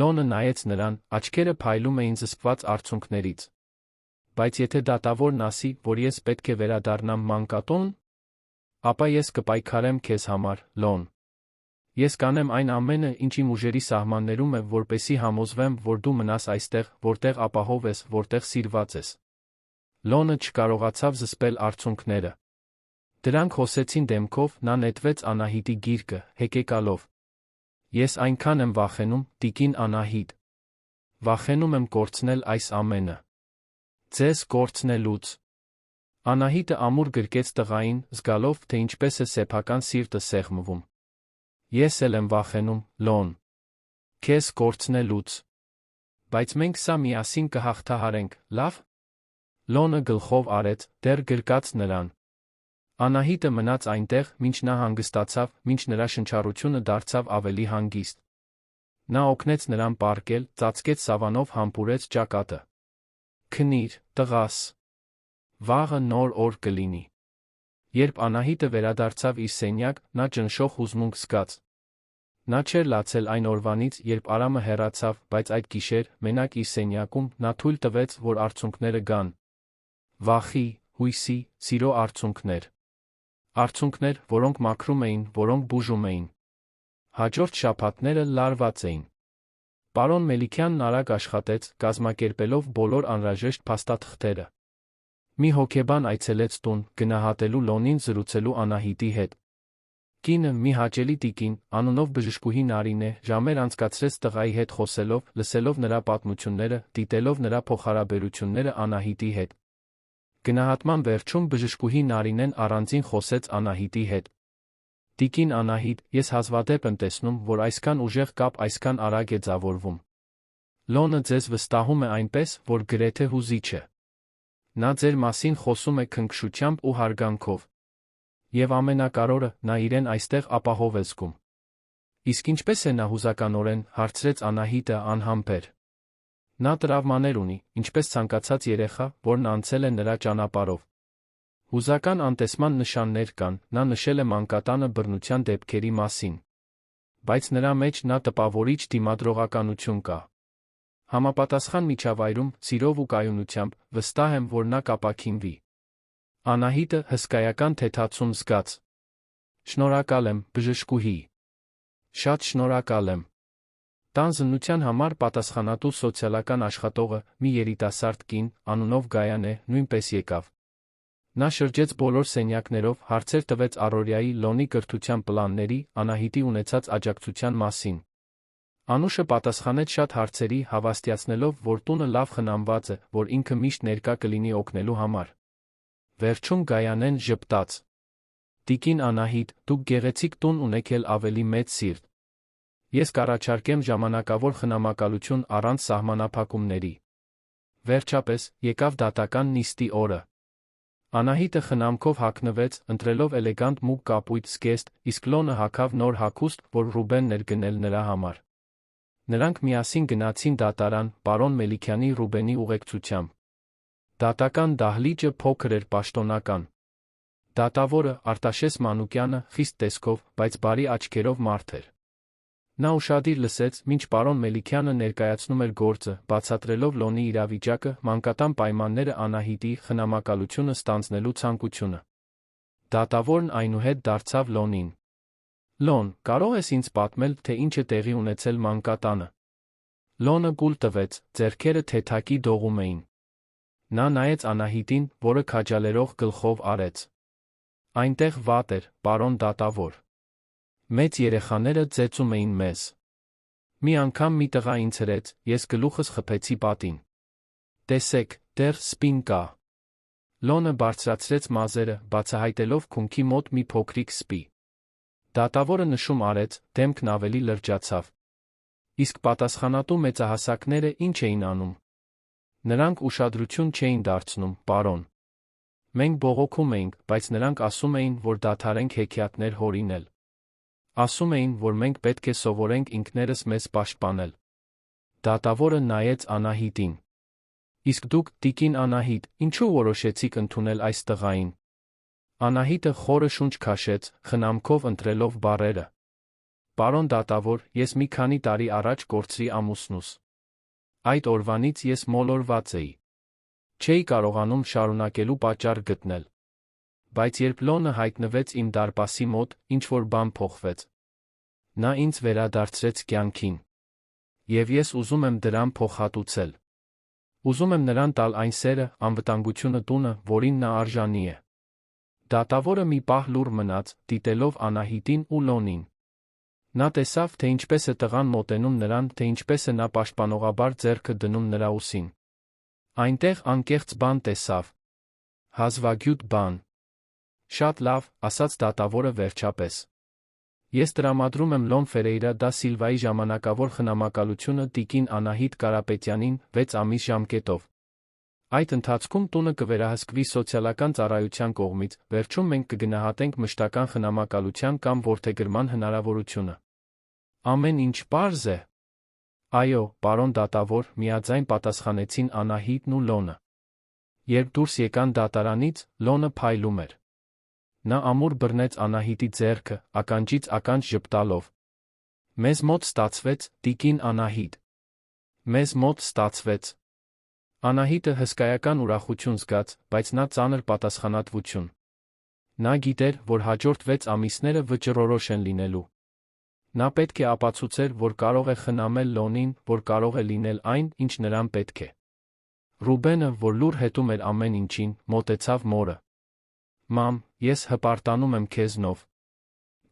Լոնը նայեց նրան, աչքերը փայլում էին զսպված արցունքներից։ Բայց եթե դատավորն ասի, որ ես պետք է վերադառնամ մանկատուն, ապա ես կպայքարեմ քեզ համար, Լոն։ Ես կանեմ այն ամենը, ինչ իմ ուժերի սահմաններում է, որպեսզի համոզվեմ, որ դու մնաս այստեղ, որտեղ ապահով ես, որտեղ սիրված ես։ Լոնը չկարողացավ զսպել արցունքները։ Դրանք հոսեցին դեմքով, նա նետվեց Անահիտի գիրկը, հեկեկալով։ Ես այնքան եմ վախենում, տիկին Անահիտ։ Վախենում եմ կորցնել այս ամենը։ Ձեզ կորցնելուց։ Անահիտը ամուր գրկեց տղային, զգալով, թե ինչպես է սեփական սիրտը սեղմվում։ Ես էլ եմ վախենում, Լոն։ Քեզ կորցնելուց։ Բայց մենք սա միասին կհաղթահարենք, լավ։ Լոնը գլխով արեց, դեռ գրկած նրան։ Անահիտը մնաց այնտեղ, մինչ նա հանգստացավ, մինչ նրա շնչառությունը դարձավ ավելի հանգիստ։ Նա օգնեց նրան պառկել, ծածկեց սավանով համբուրեց ճակատը։ Քնիր, տղաս։ Վաղը նոր օր կլինի։ Երբ Անահիտը վերադարձավ իր սենյակ, նա ճնշող հուզմունք զգաց։ Նա չէր լացել այն օրվանից, երբ Արամը հեռացավ, բայց այդ գիշեր, մենակ իր սենյակում, նա թույլ տվեց, որ արցունքները գան։ Վախի, հույսի, սիրո արցունքներ։ Արցունքներ, որոնք մաքրում էին, որոնք բուժում էին։ Հաջորդ շաբաթները լարված էին։ Պարոն Մելիքյանն արագ աշխատեց, կազմակերպելով բոլոր անհրաժեշտ փաստաթղթերը։ Մի հոգեբան այցելեց տուն, գնահատելու Լոնին զրուցելու Անահիտի հետ։ Կինը, մի հաճելի տիկին, անունով բժշկուհի Նարինե, ժամեր անցկացրեց տղայի հետ խոսելով, լսելով նրա պատմությունները, դիտելով նրա փոխհարաբերությունները Անահիտի հետ։ Գնահատման վերջում բժշկուհի Նարինեն առանձին խոսեց Անահիտի հետ։ Տիկին Անահիտ, ես հազվադեպ եմ տեսնում, որ այսքան ուժեղ կապ այսքան արագ է ձևավորվում։ Լոնը ձեզ վստահում է այնպես, որ գրեթե հուզիչ է։ Նա ձեր մասին խոսում է քնքշությամբ ու հարգանքով։ Եվ ամենակարևորը, նա իրեն այստեղ ապահով է զգում։ Իսկ ինչպես է նա հուզականորեն, հարցրեց Անահիտը անհամբեր։ Նա տրավմաներ ունի, ինչպես ցանկացած երեխա, որն անցել է նրա ճանապարհով։ Հուզական անտեսման նշաններ կան, նա նշել է մանկատանը բռնության դեպքերի մասին։ Բայց նրա մեջ նա տպավորիչ դիմադրողականություն կա։ Համապատասխան միջավայրում, սիրով ու կայունությամբ, վստահ եմ, որ նա կապաքինվի։ Անահիտը հսկայական թեթացում զգաց։ Շնորհակալ եմ, բժշկուհի։ Շատ շնորհակալ եմ։ Տան զննության համար պատասխանատու սոցիալական աշխատողը, մի երիտասարդ կին, անունով Գայանե, նույնպես եկավ։ Նա շրջեց բոլոր սենյակներով, հարցեր տվեց առօրյայի Լոնի կրթության պլանների, Անահիտի ունեցած աջակցության մասին։ Անուշը պատասխանեց շատ հարցերի, հավաստիացնելով, որ տունը լավ խնամված է, որ ինքը միշտ ներկա կլինի օգնելու համար։ Վերջում Գայանեն ժպտաց. «Տիկին Անահիտ, դուք գեղեցիկ տուն ունեք էլ ավելի մեծ սիրտ։ Ես կառաջարկեմ ժամանակավոր խնամակալություն առանց սահմանափակումների»։ Վերջապես, եկավ դատական նիստի օրը։ Անահիտը խնամքով հագնվեց, ընտրելով էլեգանտ մուգ կապույտ զգեստ, իսկ Լոնը հագավ նոր հագուստ, որ Ռուբենն էր գնել նրա համար։ Նրանք միասին գնացին դատարան, պարոն Մելիքյանի Ռուբենի ուղեկցությամբ։ Դատական դահլիճը փոքր էր, պաշտոնական։ Դատավորը, Արտաշես Մանուկյանը, խիստ տեսքով, բայց բարի աչքերով մարդ էր։ Նա ուշադիր լսեց, մինչ պարոն Մելիքյանը ներկայացնում էր գործը, բացատրելով Լոնի իրավիճակը, մանկատան պայմանները, Անահիտի խնամակալությունը ստանձնելու ցանկությունը։ Դատավորն այնուհետ դարձավ Լոնին. «Լոն, կարող ես ինձ պատմել, թե ինչ է տեղի ունեցել մանկատանը»։ Լոնը գուլ տվեց, ձեռքերը թեթակի դողում էին։ Նա նայեց Անահիտին, որը քաջալերող գլխով արեց. «Այնտեղ վատ էր, պարոն դատավոր։ Մեծ երեխաները ծեծում էին մեզ։ Մի անգամ մի տղա ինձ հրեց, ես գլուխս խփեցի պատին։ Տեսեք, դեռ սպին կա»։ Լոնը բարձրացրեց մազերը, բացահայտելով քունքի մոտ մի փոքրիկ սպի։ Դատավորը նշում արեց, դեմքն ավելի լրջացավ։ «Իսկ պատասխանատու մեծահասակները ինչ էին անում»։ «Նրանք ուշադրություն չէին դարձնում, պարոն։ Մենք բողոքում էինք, բայց նրանք ասում էին, որ դադարենք հեքիաթներ հորինել։ Ասում էին, որ մենք պետք է սովորենք ինքներս մեզ պաշտպանել»։ Դատավորը նայեց Անահիտին. «Իսկ դուք, տիկին Անահիտ, ինչու որոշեցիք ընդունել այս տղային»։ Անահիտը խորը շունչ քաշեց, խնամքով ընտրելով բառերը. «Պարոն դատավոր, ես մի քանի տարի առաջ կորցրի ամուսնուս։ Այդ օրվանից ես մոլորված էի։ Չէի կարողանում շարունակելու պատճառ գտնել։ Բայց երբ Լոնը հայտնվեց իմ դարպասի մոտ, ինչ-որ բան փոխվեց։ Նա ինձ վերադարձրեց կյանքին։ Եվ ես ուզում եմ դրան փոխհատուցել։ Ուզում եմ նրան տալ այն սերը, անվտանգությունը, տունը, որին նա արժանի է»։ Դատավորը մի պահ լուռ մնաց, դիտելով Անահիտին ու Լոնին։ Նա տեսավ, թե ինչպես է տղան մոտենում նրան, թե ինչպես է նա պաշտպանողաբար ձեռքը դնում նրա ուսին։ Այնտեղ անկեղծ բան տեսավ։ Հազվագյուտ բան։ «Շատ լավ», ասաց դատավորը վերջապես։ «Ես տրամադրում եմ Լոն Ֆերեյրա դա Սիլվայի ժամանակավոր խնամակալությունը տիկին Անահիտ Կարապետյանին 6 ամիս ժամկետով։ Այդ ընթացքում տունը կվերահսկվի սոցիալական ծառայության կողմից, վերջում մենք կգնահատենք մշտական խնամակալության կամ որդեգրման հնարավորությունը»։ «Ամեն ինչ պարզ է»։ «Այո, պարոն դատավոր», միաձայն պատասխանեցին Անահիտն ու Լոնը։ Երբ դուրս եկան դատարանից, Լոնը փայլում էր։ Նա ամուր բռնեց Անահիտի ձեռքը, ականջից ականջ ժպտալով. «Մեզ մոտ ստացվեց, տիկին Անահիտ։ Մեզ մոտ ստացվեց»։ Անահիտը հսկայական ուրախություն զգաց, բայց նա ծանր պատասխանատվություն։ Նա գիտեր, որ հաջորդ 6 ամիսները վճռորոշ են լինելու։ Նա պետք է ապացուցեր, որ կարող է խնամել Լոնին, որ կարող է լինել այն, ինչ նրան պետք է։ Ռուբենը, որ լուր հետում էր ամեն ինչին, մոտեցավ մորը. «Մամ, ես հպարտանում եմ քեզնով։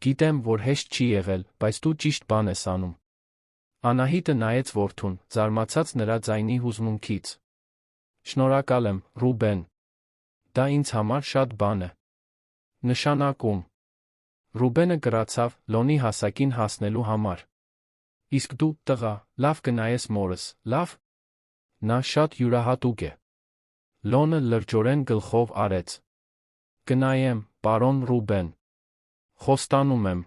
Գիտեմ, որ հեշտ չի եղել, բայց դու ճիշտ բան ես անում»։ Անահիտը նայեց որդուն, զարմացած նրա ձայնի հուզմունքից։ «Շնորհակալ եմ, Ռուբեն։ Դա ինձ համար շատ բան է։ Նշանակում»։ Ռուբենը կռացավ, Լոնի հասակին հասնելու համար։ «Իսկ դու, տղա, լավ կնայես մորս, լավ։ Նա շատ յուրահատուկ է»։ Լոնը լրջորեն գլխով արեց. «Կնայեմ, պարոն Ռուբեն։ Խոստանում եմ»։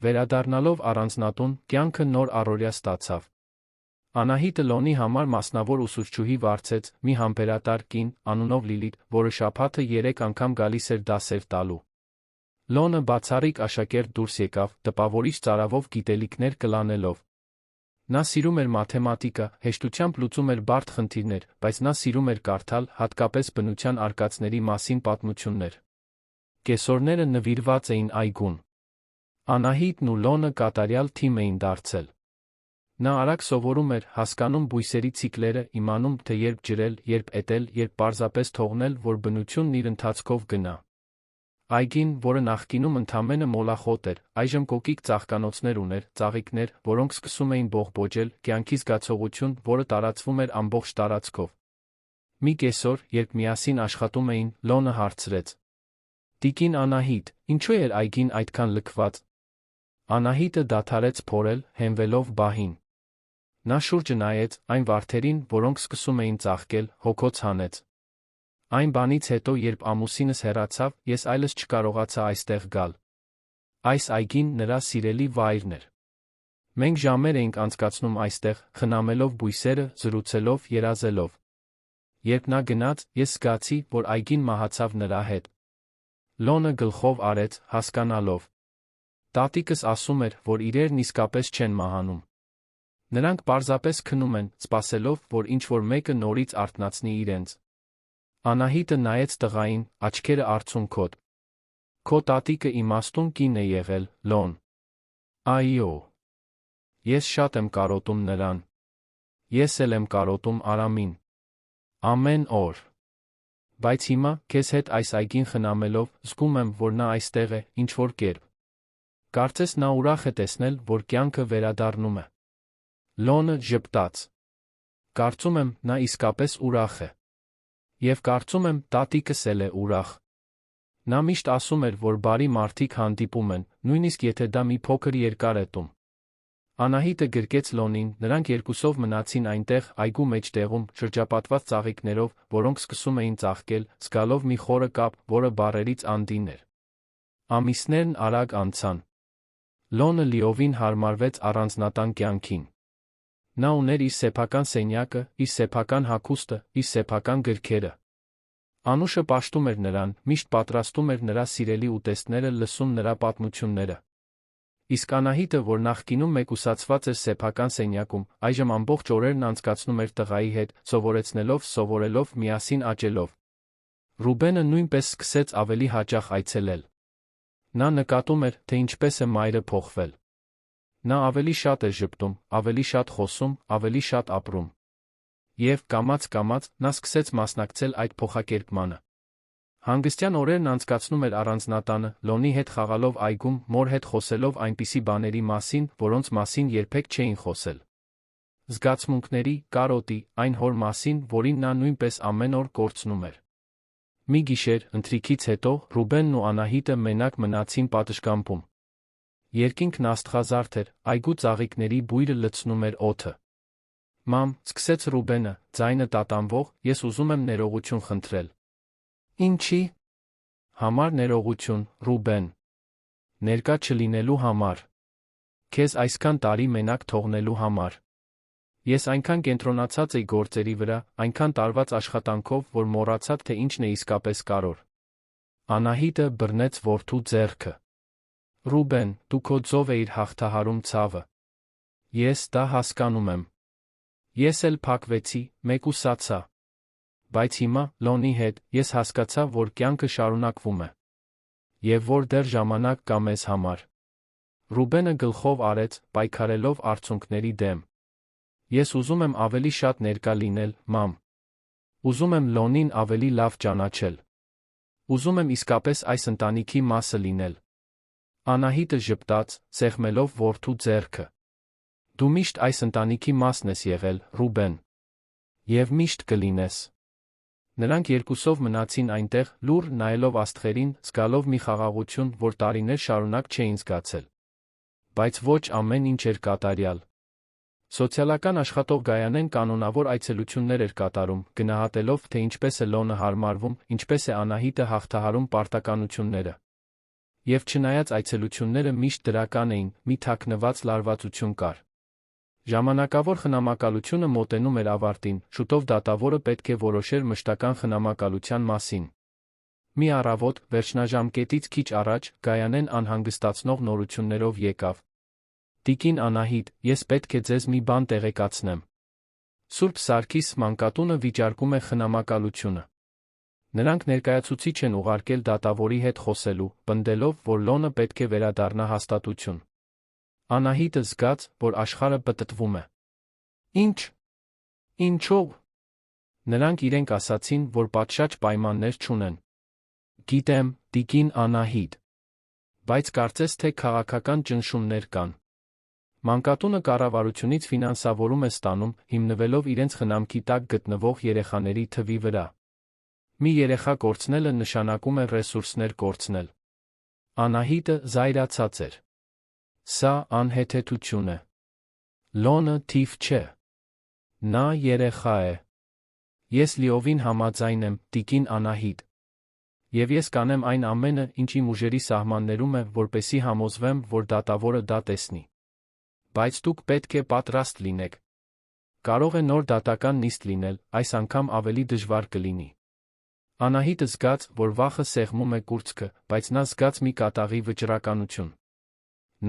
Վերադառնալով առանձնատուն, կյանքը նոր առօրյա ստացավ։ Անահիտը Լոնի համար մասնավոր ուսուցչուհի վարձեց, մի համբերատար կին, անունով Լիլիթ, որը շաբաթը 3 անգամ գալիս էր դասեր տալու։ Լոնը բացառիկ աշակերտ դուրս եկավ, տպավորիչ ծարավով գիտելիքներ կլանելով։ Նա սիրում էր մաթեմատիկա, հեշտությամբ լուծում էր բարդ խնդիրներ, բայց նա սիրում էր կարդալ, հատկապես բնության արկածների մասին պատմություններ։ Կեսօրները նվիրված էին այգուն։ Անահիտն ու Լոնը կատարյալ թիմ էին դարձել։ Նա արագ սովորում էր, հասկանում բույսերի ցիկլերը, իմանում, թե երբ ջրել, երբ էտել, երբ պարզապես թողնել, որ բնությունն իր ընթացքով գնա։ Այգին, որը նախկինում ընդամենը մոլախոտ էր, այժմ կոկիկ ծաղկանոցներ ուներ, ծաղիկներ, որոնք սկսում էին բողբոջել, կյանքի զգացողություն, որը տարածվում էր ամբողջ տարածքով։ Մի կեսօր, երբ միասին աշխատում էին, Լոնը հարցրեց. «Տիկին Անահիտ, ինչու էր այգին այդքան լքված»։ Անահիտը դադարեց փորել, հենվելով բահին։ Նա շուրջը նայեց, այն վարդերին, որոնք սկսում էին ծաղկել, հոգոց հանեց։ Այն բանից հետո, երբ ամուսինս հեռացավ, ես այլս չկարողացա այստեղ գալ։ Այս այգին նրա սիրելի վայրն էր։ Մենք ժամեր էինք անցկացնում այստեղ, խնամելով բույսերը, զրուցելով, երազելով։ Երբ նա գնաց, ես զգացի, որ այգին մահացավ նրա հետ։ Լոնը գլխով արեց, հասկանալով։ Տատիկս ասում էր, որ իրերն իսկապես չեն մահանում։ Նրանք պարզապես քնում են, սպասելով, որ ինչ-որ մեկը նորից արթնացնի իրենց։ Անահիտը նայեց տղային, աչքերը արցունքոտ։ Քո տատիկը իմաստուն կին է եղել, Լոն։ Այո։ Ես շատ եմ կարոտում նրան։ Ես էլ եմ կարոտում Արամին։ Ամեն օր։ Բայց հիմա, քեզ հետ այս այգին խնամելով, զգում եմ, որ նա այստեղ է, ինչ-որ կերպ։ Կարծես նա ուրախ է տեսնել, որ կյանքը վերադառնում է։ Լոնը ժպտաց։ Կարծում եմ, նա իսկապես ուրախ է։ Եվ կարծում եմ, տատիկս էլ է ուրախ։ Նա միշտ ասում էր, որ բարի մարդիկ հանդիպում են, նույնիսկ եթե դա մի փոքր երկար է տում։ Անահիտը գրկեց Լոնին, նրանք երկուսով մնացին այնտեղ, այգու մեջտեղում, շրջապատված ծաղիկներով, որոնք սկսում էին ծաղկել, զգալով մի խորը կապ, որը բառերից անդին էր։ Ամիսներն արագ անցան։ Լոնը լիովին հարմարվեց առանձնատան կյանքին։ Նա ուներ իր սեփական սենյակը, իր սեփական հագուստը, իր սեփական գրքերը։ Անուշը պաշտում էր նրան, միշտ պատրաստում էր նրա սիրելի ուտեստները, լսում նրա պատմությունները։ Իսկ Անահիտը, որ նախկինում մեկուսացված էր սեփական սենյակում, այժմ ամբողջ օրերն անցկացնում էր տղայի հետ, սովորելով, միասին աճելով։ Ռուբենը նույնպես սկսեց ավելի հաճախ այցելել։ Նա նկատում էր, թե ինչպես է մայրը փոխվել։ Նա ավելի շատ էր ժպտում, ավելի շատ խոսում, ավելի շատ ապրում։ Եվ, կամաց-կամաց, նա սկսեց մասնակցել այդ փոխակերպմանը։ Հանգստյան օրերն անցկացնում էր առանձնատանը, Լոնի հետ խաղալով այգում, մոր հետ խոսելով այնպիսի բաների մասին, որոնց մասին երբեք չէին խոսել։ Զգացմունքների, կարոտի, այն հոր մասին, որին նա նույնպես ամեն օր կորցնում էր։ Մի գիշեր, ընթրիքից հետո, Ռուբենն ու Անահիտը մենակ մնացին պատշգամբում։ Երկինքն աստղազարդ էր, այգու ծաղիկների բույրը լցնում էր օդը։ Մամ, սկսեց Ռուբենը, ձայնը տատանվող, ես ուզում եմ ներողություն խնդրել։ Ինչի՞։ Համար ներողություն, Ռուբեն։ Ներկա չլինելու համար։ Քեզ այսքան տարի մենակ թողնելու համար։ Ես այնքան կենտրոնացած էի գործերի վրա, այնքան տարված աշխատանքով, որ մոռացա, թե ինչն է իսկապես կարևոր։ Անահիտը բռնեց որդու ձեռքը։ Ռուբեն, դու քո ձով էիր հաղթահարում ցավը։ Ես դա հասկանում եմ։ Ես էլ փակվեցի, մեկուսացա։ Բայց հիմա, Լոնի հետ, ես հասկացա, որ կյանքը շարունակվում է։ Եվ որ դեռ ժամանակ կա մեզ համար։ Ռուբենը գլխով արեց, պայքարելով արցունքների դեմ։ Ես ուզում եմ ավելի շատ ներկա լինել, մամ։ Ուզում եմ Լոնին ավելի լավ ճանաչել։ Ուզում եմ իսկապես այս ընտանիքի մասը լինել։ Անահիտը ժպտաց, սեղմելով որդու ձեռքը։ Դու միշտ այս ընտանիքի մասն ես եղել, Ռուբեն։ Եվ միշտ կլինես։ Նրանք երկուսով մնացին այնտեղ, լուռ նայելով աստղերին, զգալով մի խաղաղություն, որ տարիներ շարունակ չէին զգացել։ Բայց ոչ ամեն ինչ էր կատարյալ։ Սոցիալական աշխատող Գայանեն կանոնավոր այցելություններ էր կատարում, գնահատելով, թե ինչպես է Լոնը հարմարվում, ինչպես է Անահիտը հաղթահարում պարտականությունները։ Եվ չնայած այցելությունները միշտ դրական էին, մի թաքնված լարվածություն կար։ Ժամանակավոր խնամակալությունը մոտենում էր ավարտին, շուտով դատավորը պետք է որոշեր մշտական խնամակալության մասին։ Մի առավոտ, վերջնաժամկետից քիչ առաջ, Գայանեն անհանգստացնող նորություններով եկավ։ Տիկին Անահիտ, ես պետք է ձեզ մի բան տեղեկացնեմ։ Սուրբ Սարգիս մանկատունը վիճարկում է խնամակալությունը։ Նրանք ներկայացուցիչ են ուղարկել դատավորի հետ խոսելու, պնդելով, որ Լոնը պետք է վերադառնա հաստատություն։ Անահիտը զգաց, որ աշխարհը պտտվում է։ Ինչ։ Ինչո՞վ։ Նրանք իրենք ասացին, որ պատշաճ պայմաններ չունեն։ Գիտեմ, տիկին Անահիտ։ Բայց կարծես թե քաղաքական ճնշումներ կան։ Մանկատունը կառավարությունից ֆինանսավորում է ստանում, հիմնվելով իրենց խնամքի տակ գտնվող երեխաների թվի վրա։ Մի երեխա կորցնելը նշանակում է ռեսուրսներ կորցնել։ Անահիտը զայրացած էր։ Սա անհեթեթություն է։ Լոնը թիվ չէ։ Նա երեխա է։ Ես լիովին համաձայն եմ, տիկին Անահիտ։ Եվ ես կանեմ այն ամենը, ինչ իմ ուժերի սահմաններում է, որպեսզի համոզվեմ, որ դատավորը դա տեսնի։ Բայց դուք պետք է պատրաստ լինեք։ Կարող է նոր դատական նիստ լինել, այս անգամ ավելի դժվար կլինի։ Անահիտը զգաց, որ վախը սեղմում է կուրծքը, բայց նա զգաց մի կատաղի վճռականություն։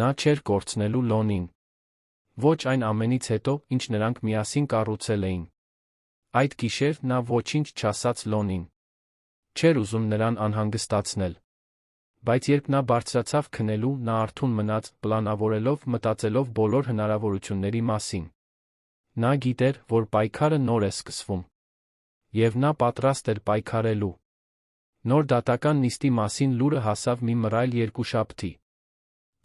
Նա չէր կորցնելու Լոնին։ Ոչ այն ամենից հետո, ինչ նրանք միասին կառուցել էին։ Այդ գիշեր նա ոչինչ չասաց Լոնին։ Չէր ուզում նրան անհանգստացնել։ Բայց երբ նա բարձրացավ քնելու, նա արթուն մնաց, պլանավորելով, մտածելով բոլոր հնարավորությունների մասին։ Նա գիտեր, որ պայքարը նոր է սկսվում։ Եվ նա պատրաստ էր պայքարելու։ Նոր դատական նիստի մասին լուրը հասավ մի մռայլ երկուշաբթի։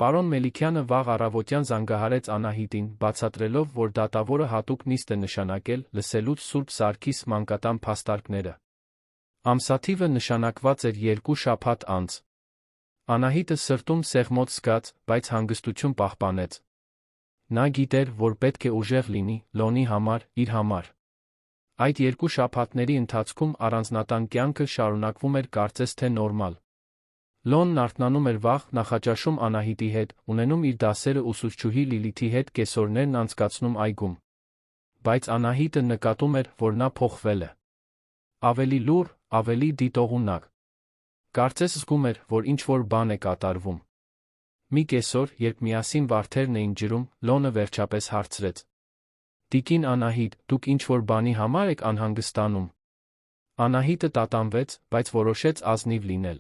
Պարոն Մելիքյանը վաղ առավոտյան զանգահարեց Անահիտին, բացատրելով, որ դատավորը հատուկ նիստ է նշանակել, լսելուց Սուրբ Սարգիս մանկատան փաստարկները։ Ամսաթիվը նշանակված էր 2 շաբաթ անց։ Անահիտը սրտում սեղմոց զգաց, բայց հանգստություն պահպանեց։ Նա գիտեր, որ պետք է ուժեղ լինի, Լոնի համար, իր համար։ Այդ 2 շաբաթների ընթացքում առանձնատան կյանքը շարունակվում էր կարծես թե նորմալ։ Լոնն արթնանում էր վաղ, նախաճաշում Անահիտի հետ, ունենում իր դասերը ուսուցչուհի Լիլիթի հետ, կեսօրներն անցկացնում այգում։ Բայց Անահիտը նկատում էր, որ նա փոխվել է։ Ավելի լուռ, ավելի դիտողունակ։ Կարծես զգում էր, որ ինչ-որ բան է կատարվում։ Մի կեսօր, երբ միասին վարդերն էին ջրում, Լոնը վերջապես հարցրեց. Տիկին Անահիտ, դուք ինչ-որ բանի համար եք անհանգստանում։ Անահիտը տատանվեց, բայց որոշեց ազնիվ լինել։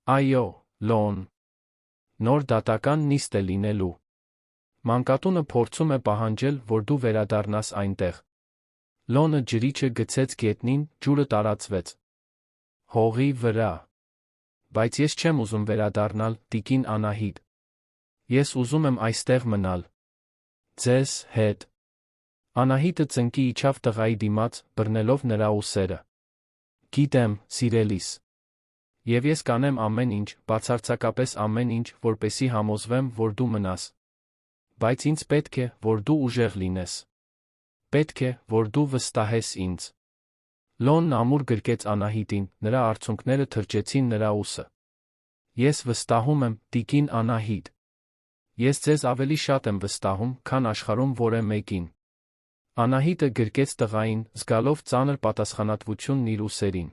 Այո, Լոն։ Նոր դատական նիստ է լինելու։ Մանկատունը փորձում է պահանջել, որ դու վերադառնաս այնտեղ։ Լոնը ջրիչը գցեց գետնին, ջուրը տարածվեց։ Հողի վրա։ Բայց ես չեմ ուզում վերադառնալ, տիկին Անահիտ։ Ես ուզում եմ այստեղ մնալ։ Ձեզ հետ։ Անահիտը ծնկի իջավ տղայի դիմաց, բռնելով նրա ուսերը։ Գիտեմ, սիրելիս։ Եվ ես կանեմ ամեն ինչ, բացարձակապես ամեն ինչ, որպեսզի համոզվեմ, որ դու մնաս։ Բայց ինձ պետք է, որ դու ուժեղ լինես։ Պետք է, որ դու վստահես ինձ։ Լոնն ամուր գրկեց Անահիտին, նրա արցունքները թրջեցին նրա ուսը։ Ես վստահում եմ, տիկին Անահիտ։ Ես ձեզ ավելի շատ եմ վստահում, քան աշխարհում որևէ մեկին։ Անահիտը գրկեց տղային, զգալով ծանր պատասխանատվությունն իր ուսերին։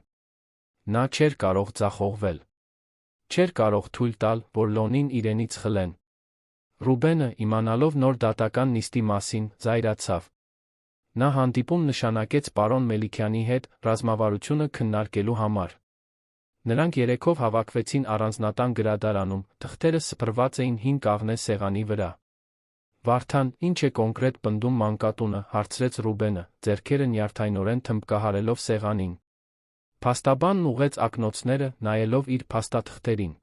Նա չէր կարող ձախողվել։ Չէր կարող թույլ տալ, որ Լոնին իրենից խլեն։ Ռուբենը, իմանալով նոր դատական նիստի մասին, զայրացավ։ Նա հանդիպում նշանակեց պարոն Մելիքյանի հետ, ռազմավարությունը քննարկելու համար։ Նրանք երեքով հավաքվեցին առանձնատան գրադարանում, թղթերը սփռված էին հին կաղնե սեղանի վրա։ Վարդան, ինչ է կոնկրետ պնդում մանկատունը, հարցրեց Ռուբենը, ձեռքերը նյարդայնորեն թմբկահարելով սեղանին։ Փաստաբանն ուղղեց ակնոցները, նայելով իր փաստաթղթերին։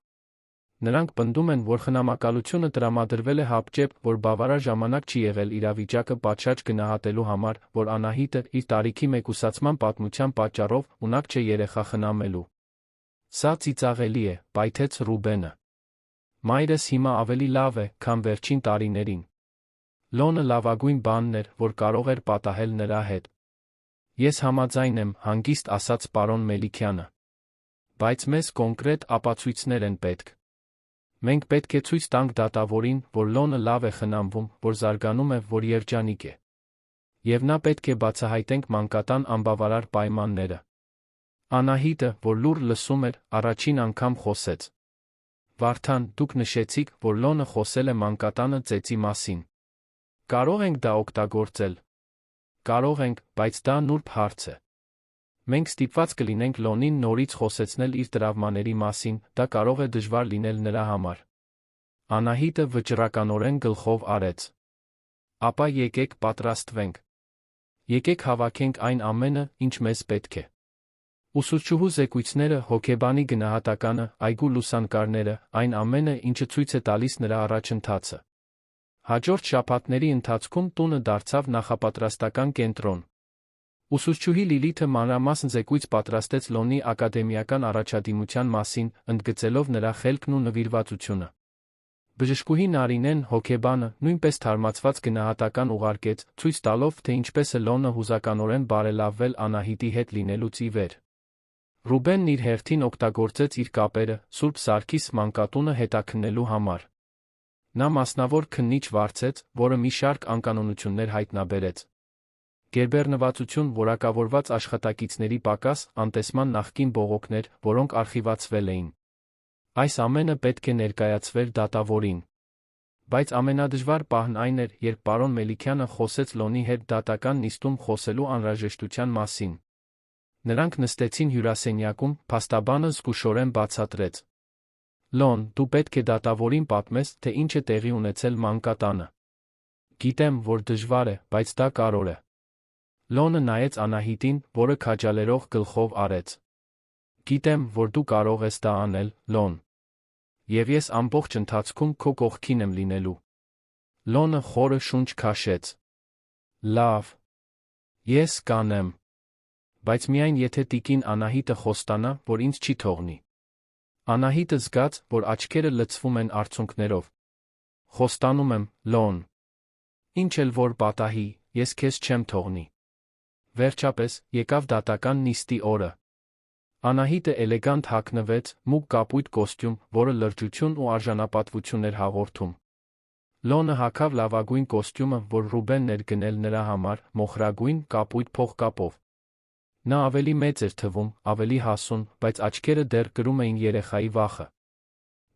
Նրանք պնդում են, որ խնամակալությունը տրամադրվել է հապճեպ, որ բավարար ժամանակ չի եղել իրավիճակը պատշաճ գնահատելու համար, որ Անահիտը իր տարիքի մեկուսացման պատմության պատճառով ունակ չէ երեխա խնամելու։ Սա ծիծաղելի է, պայթեց Ռուբենը։ Մայրս հիմա ավելի լավ է, քան վերջին տարիներին։ Լոնը լավագույն բանն էր, որ կարող էր պատահել նրա հետ։ Ես համաձայն եմ, հանգիստ ասաց պարոն Մելիքյանը։ Բայց մեզ կոնկրետ ապացույցներ են պետք։ Մենք պետք է ցույց տանք դատավորին, որ Լոնը լավ է խնամվում, որ զարգանում է, որ երջանիկ է։ Եվ նա պետք է բացահայտենք մանկատան անբավարար պայմանները։ Անահիտը, որ լուռ լսում էր, առաջին անգամ խոսեց. Վարդան, դուք նշեցիք, որ Լոնը խոսել է մանկատանը ծեծի մասին։ Կարող ենք դա օգտագործել։ Կարող ենք, բայց դա նուրբ հարց է։ Մենք ստիպված կլինենք Լոնին նորից խոսեցնել իր տրավմաների մասին, դա կարող է դժվար լինել նրա համար։ Անահիտը վճռականորեն գլխով արեց։ Ապա եկեք պատրաստվենք։ Եկեք հավաքենք այն ամենը, ինչ մեզ պետք է։ Ուսուցչուհու զեկույցները, հոգեբանի գնահատականը, այգու լուսանկարները, այն ամենը, ինչը ցույց է տալիս նրա առաջընթացը։ Հաջորդ շաբաթների ընթացքում տունը դարձավ նախապատրաստական կենտրոն։ Ուսուցչուհի Լիլիթը մանրամասն զեկույց պատրաստեց Լոնի ակադեմիական առաջադիմության մասին, ընդգծելով նրա խելքն ու նվիրվածությունը։ Բժշկուհի Նարինեն, հոգեբանը, նույնպես թարմացված գնահատական ուղարկեց, ցույց տալով, թե ինչպես է Լոնը հուզականորեն բարելավվել Անահիտի հետ լինելուց ի վեր։ Ռուբենն իր հերթին օգտագործեց իր կապերը Սուրբ Սարգիս մանկատունը հետաքննելու համար։ Նա մասնավոր քննիչ վարձեց, որը մի շարք անկանոնություններ հայտնաբերեց։ Գերբեռնվածություն, որակավորված աշխատակիցների պակաս, անտեսման նախկին բողոքներ, որոնք արխիվացվել էին։ Այս ամենը պետք է ներկայացվեր դատավորին։ Բայց ամենադժվար պահն այն էր, երբ պարոն Մելիքյանը խոսեց Լոնի հետ դատական նիստում խոսելու անհրաժեշտության մասին։ Նրանք նստեցին հյուրասենյակում, փաստաբանը զգուշորեն բացատրեց. Լոն, դու պետք է դատավորին պատմես, թե ինչ է տեղի ունեցել մանկատանը։ Գիտեմ, որ դժվար է, բայց դա կարևոր է։ Լոնը նայեց Անահիտին, որը քաջալերող գլխով արեց։ Գիտեմ, որ դու կարող ես դա անել, Լոն։ Եվ ես ամբողջ ընթացքում քո կողքին եմ լինելու։ Լոնը խորը շունչ քաշեց։ Լավ։ Ես կանեմ։ Բայց միայն եթե տիկին Անահիտը խոստանա, որ ինձ չի թողնի։ Անահիտը զգաց, որ աչքերը լցվում են արցունքներով։ Խոստանում եմ, Լոն։ Ինչ էլ որ պատահի, ես քեզ չեմ թողնի։ Վերջապես, եկավ դատական նիստի օրը։ Անահիտը էլեգանտ հագնվեց, մուգ կապույտ կոստյում, որը լրջություն ու արժանապատվություն էր հաղորդում։ Լոնը հագավ լավագույն կոստյումը, որ Ռուբենն էր գնել նրա համար, մոխրագույն, կապույտ փողկապով։ Նա ավելի մեծ էր թվում, ավելի հասուն, բայց աչքերը դեռ կրում էին երեխայի վախը։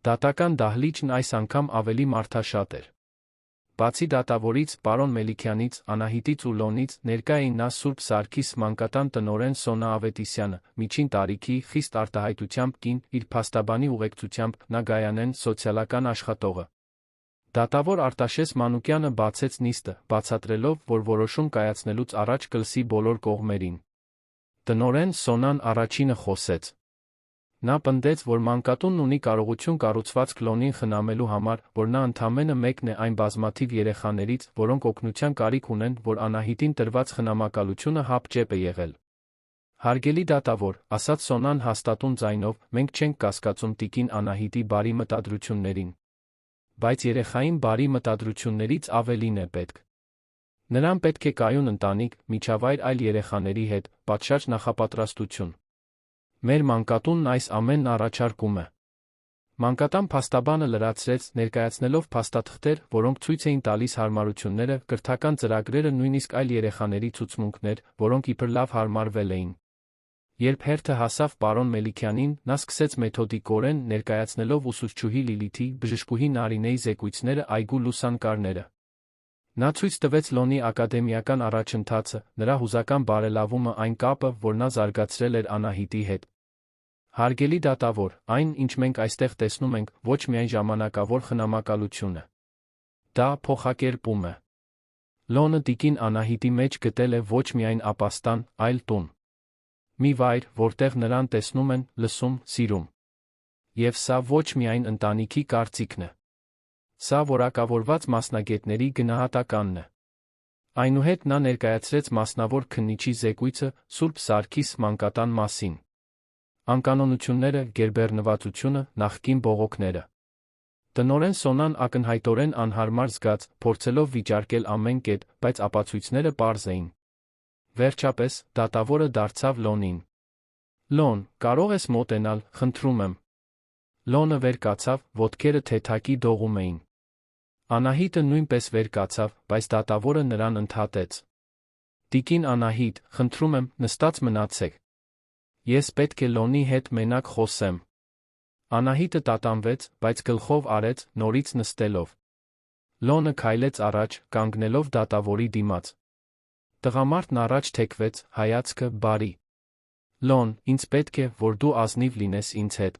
Դատական դահլիճն այս անգամ ավելի մարդաշատ էր։ Բացի դատավորից, պարոն Մելիքյանից, Անահիտից ու Լոնից, ներկա էին նա Սուրբ Սարգիս մանկատան տնօրեն Սոնա Ավետիսյանը, միջին տարիքի, խիստ արտահայտությամբ կին, իր փաստաբանի ուղեկցությամբ, Նագայանեն, սոցիալական աշխատողը։ Դատավոր Արտաշես Մանուկյանը բացեց նիստը, բացատրելով, որ որոշում կայացնելուց առաջ կլսի բոլոր կողմերին։ Տնօրեն Սոնան առաջինը խոսեց։ Նա պնդեց, որ մանկատունն ունի կարողություն կառուցվածք Լոնին խնամելու համար, որ նա ընդամենը մեկն է այն բազմաթիվ երեխաներից, որոնք օգնության կարիք ունեն, որ Անահիտին տրված խնամակալությունը հապճեպ է եղել։ Հարգելի դատավոր, ասաց Սոնան հաստատուն ձայնով, մենք չենք կասկածում տիկին Անահիտի բարի մտադրություններին։ Բայց երեխային բարի մտադրություններից ավելին է պետք։ Նրան պետք է կայուն ընտանիք, միջավայր այլ երեխաների հետ, պատշաճ նախապատրաստություն։ Մեր մանկատունն այս ամենն առաջարկում է։ Մանկատան փաստաբանը լրացրեց, ներկայացնելով փաստաթղթեր, որոնք ցույց էին տալիս հարմարությունները, կրթական ծրագրերը, նույնիսկ այլ երեխաների ցուցմունքներ, որոնք իբր լավ հարմարվել էին։ Երբ հերթը հասավ պարոն Մելիքյանին, նա սկսեց մեթոդիկորեն, ներկայացնելով ուսուցչուհի Լիլիթի, բժշկուհի Նարինեի զեկույցները, այգու լուսանկարները։ Նա ցույց տվեց Լոնի ակադեմիական առաջընթացը, նրա հուզական բարելավումը, այն կապը, որ նա զարգացրել էր Անահիտի հետ։ Հարգելի դատավոր, այն, ինչ մենք այստեղ տեսնում ենք, ոչ միայն ժամանակավոր խնամակալություն է։ Դա փոխակերպում է։ Լոնը տիկին Անահիտի մեջ գտել է ոչ միայն ապաստան, այլ տուն։ Մի վայր, որտեղ նրան տեսնում են, լսում, սիրում։ Եվ սա ոչ միայն ընտանիքի կարծիքն է։ Սա որակավորված մասնագետների գնահատականն է։ Այնուհետ նա ներկայացրեց մասնավոր քննիչի զեկույցը Սուրբ Սարգիս մանկատան մասին։ Անկանոնությունները, գերբեռնվածությունը, նախկին բողոքները։ Տնօրեն Սոնան ակնհայտորեն անհարմար զգաց, փորձելով վիճարկել ամեն կետ, բայց ապացույցները պարզ էին։ Վերջապես, դատավորը դարձավ Լոնին։ Լոն, կարող ես մոտենալ, խնդրում եմ։ Լոնը վեր կացավ, ոտքերը թեթակի դողում էին։ Անահիտը նույնպես վեր կացավ, բայց դատավորը նրան ընդհատեց։ Տիկին Անահիտ, խնդրում եմ, նստած մնացեք։ Ես պետք է Լոնի հետ մենակ խոսեմ։ Անահիտը տատանվեց, բայց գլխով արեց, նորից նստելով։ Լոնը քայլեց առաջ, կանգնելով դատավորի դիմաց։ Տղամարդն առաջ թեքվեց, հայացքը բարի։ Լոն, ինձ պետք է, որ դու ազնիվ լինես ինձ հետ։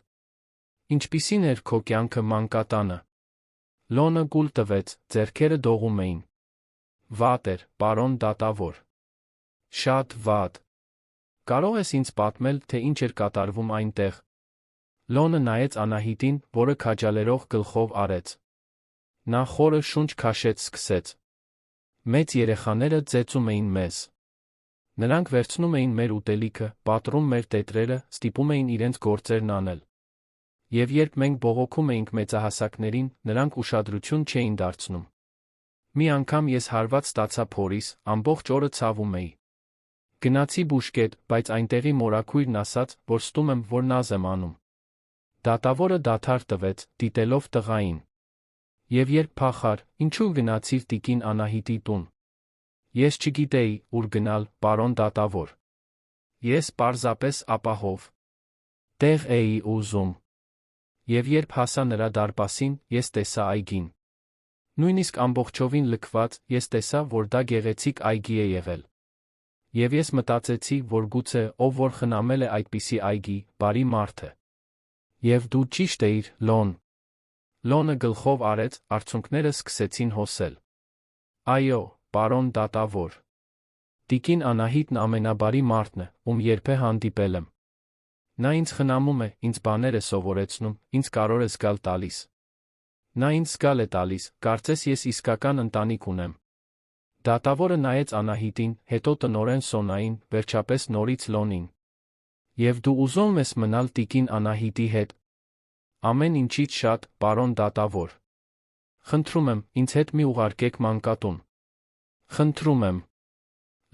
Ինչպիսին էր քո կյանքը մանկատանը։ Լոնը գուլ տվեց, ձեռքերը դողում էին։ Վատ էր, պարոն դատավոր։ Շատ վատ։ Կարող ես ինձ պատմել, թե ինչ էր կատարվում այնտեղ։ Լոնը նայեց Անահիտին, որը քաջալերող գլխով արեց։ Նա խորը շունչ քաշեց սկսեց. Մեծ երեխաները ծեծում էին մեզ։ Նրանք վերցնում էին մեր ուտելիքը, պատռում մեր տետրերը, ստիպում էին իրենց գործերն անել։ Եվ երբ մենք բողոքում էինք մեծահասակներին, նրանք ուշադրություն չէին դարձնում։ Մի անգամ ես հարված ստացա փորիս, ամբողջ օրը ցավում էի։ Գնացի բուժկետ, բայց այնտեղի մորաքույրն ասաց, որ ստում եմ, որ նազ եմ անում։ Դատավորը դադար տվեց, դիտելով տղային։ Եվ երբ փախար, ինչու գնացիր տիկին Անահիտի տուն։ Ես չգիտեի, ուր գնալ, պարոն դատավոր։ Ես պարզապես ապահով տեղ էի ուզում։ Եվ երբ հասա նրա դարպասին, ես տեսա այգին։ Նույնիսկ ամբողջովին լքված, ես տեսա, որ դա գեղեցիկ այգի է եղել։ Եվ ես մտածեցի, որ գուցե ով որ խնամել է այդպիսի այգի, բարի մարդ է։ Եվ դու ճիշտ էիր, Լոն։ Լոնը գլխով արեց, արցունքները սկսեցին հոսել։ Այո, պարոն դատավոր։ Տիկին Անահիտն ամենաբարի մարդն է, ում երբե հանդիպել եմ։ Նա ինձ խնամում է, ինձ բաներ է սովորեցնում, ինձ կարոր է զգալ տալիս։ Նա ինձ զգալ է տալիս, կարծես ես իսկական ընտանիք ունեմ։ Դատավորը նայեց Անահիտին, հետո տնորեն Սոնային, վերջապես նորից Լոնին։ Եվ դու ուզում ես մնալ տիկին Անահիտի հետ։ Ամեն ինչից շատ, պարոն դատավոր։ Խնդրում եմ, ինձ հետ մի ուղարկեք մանկատուն։ Խնդրում եմ։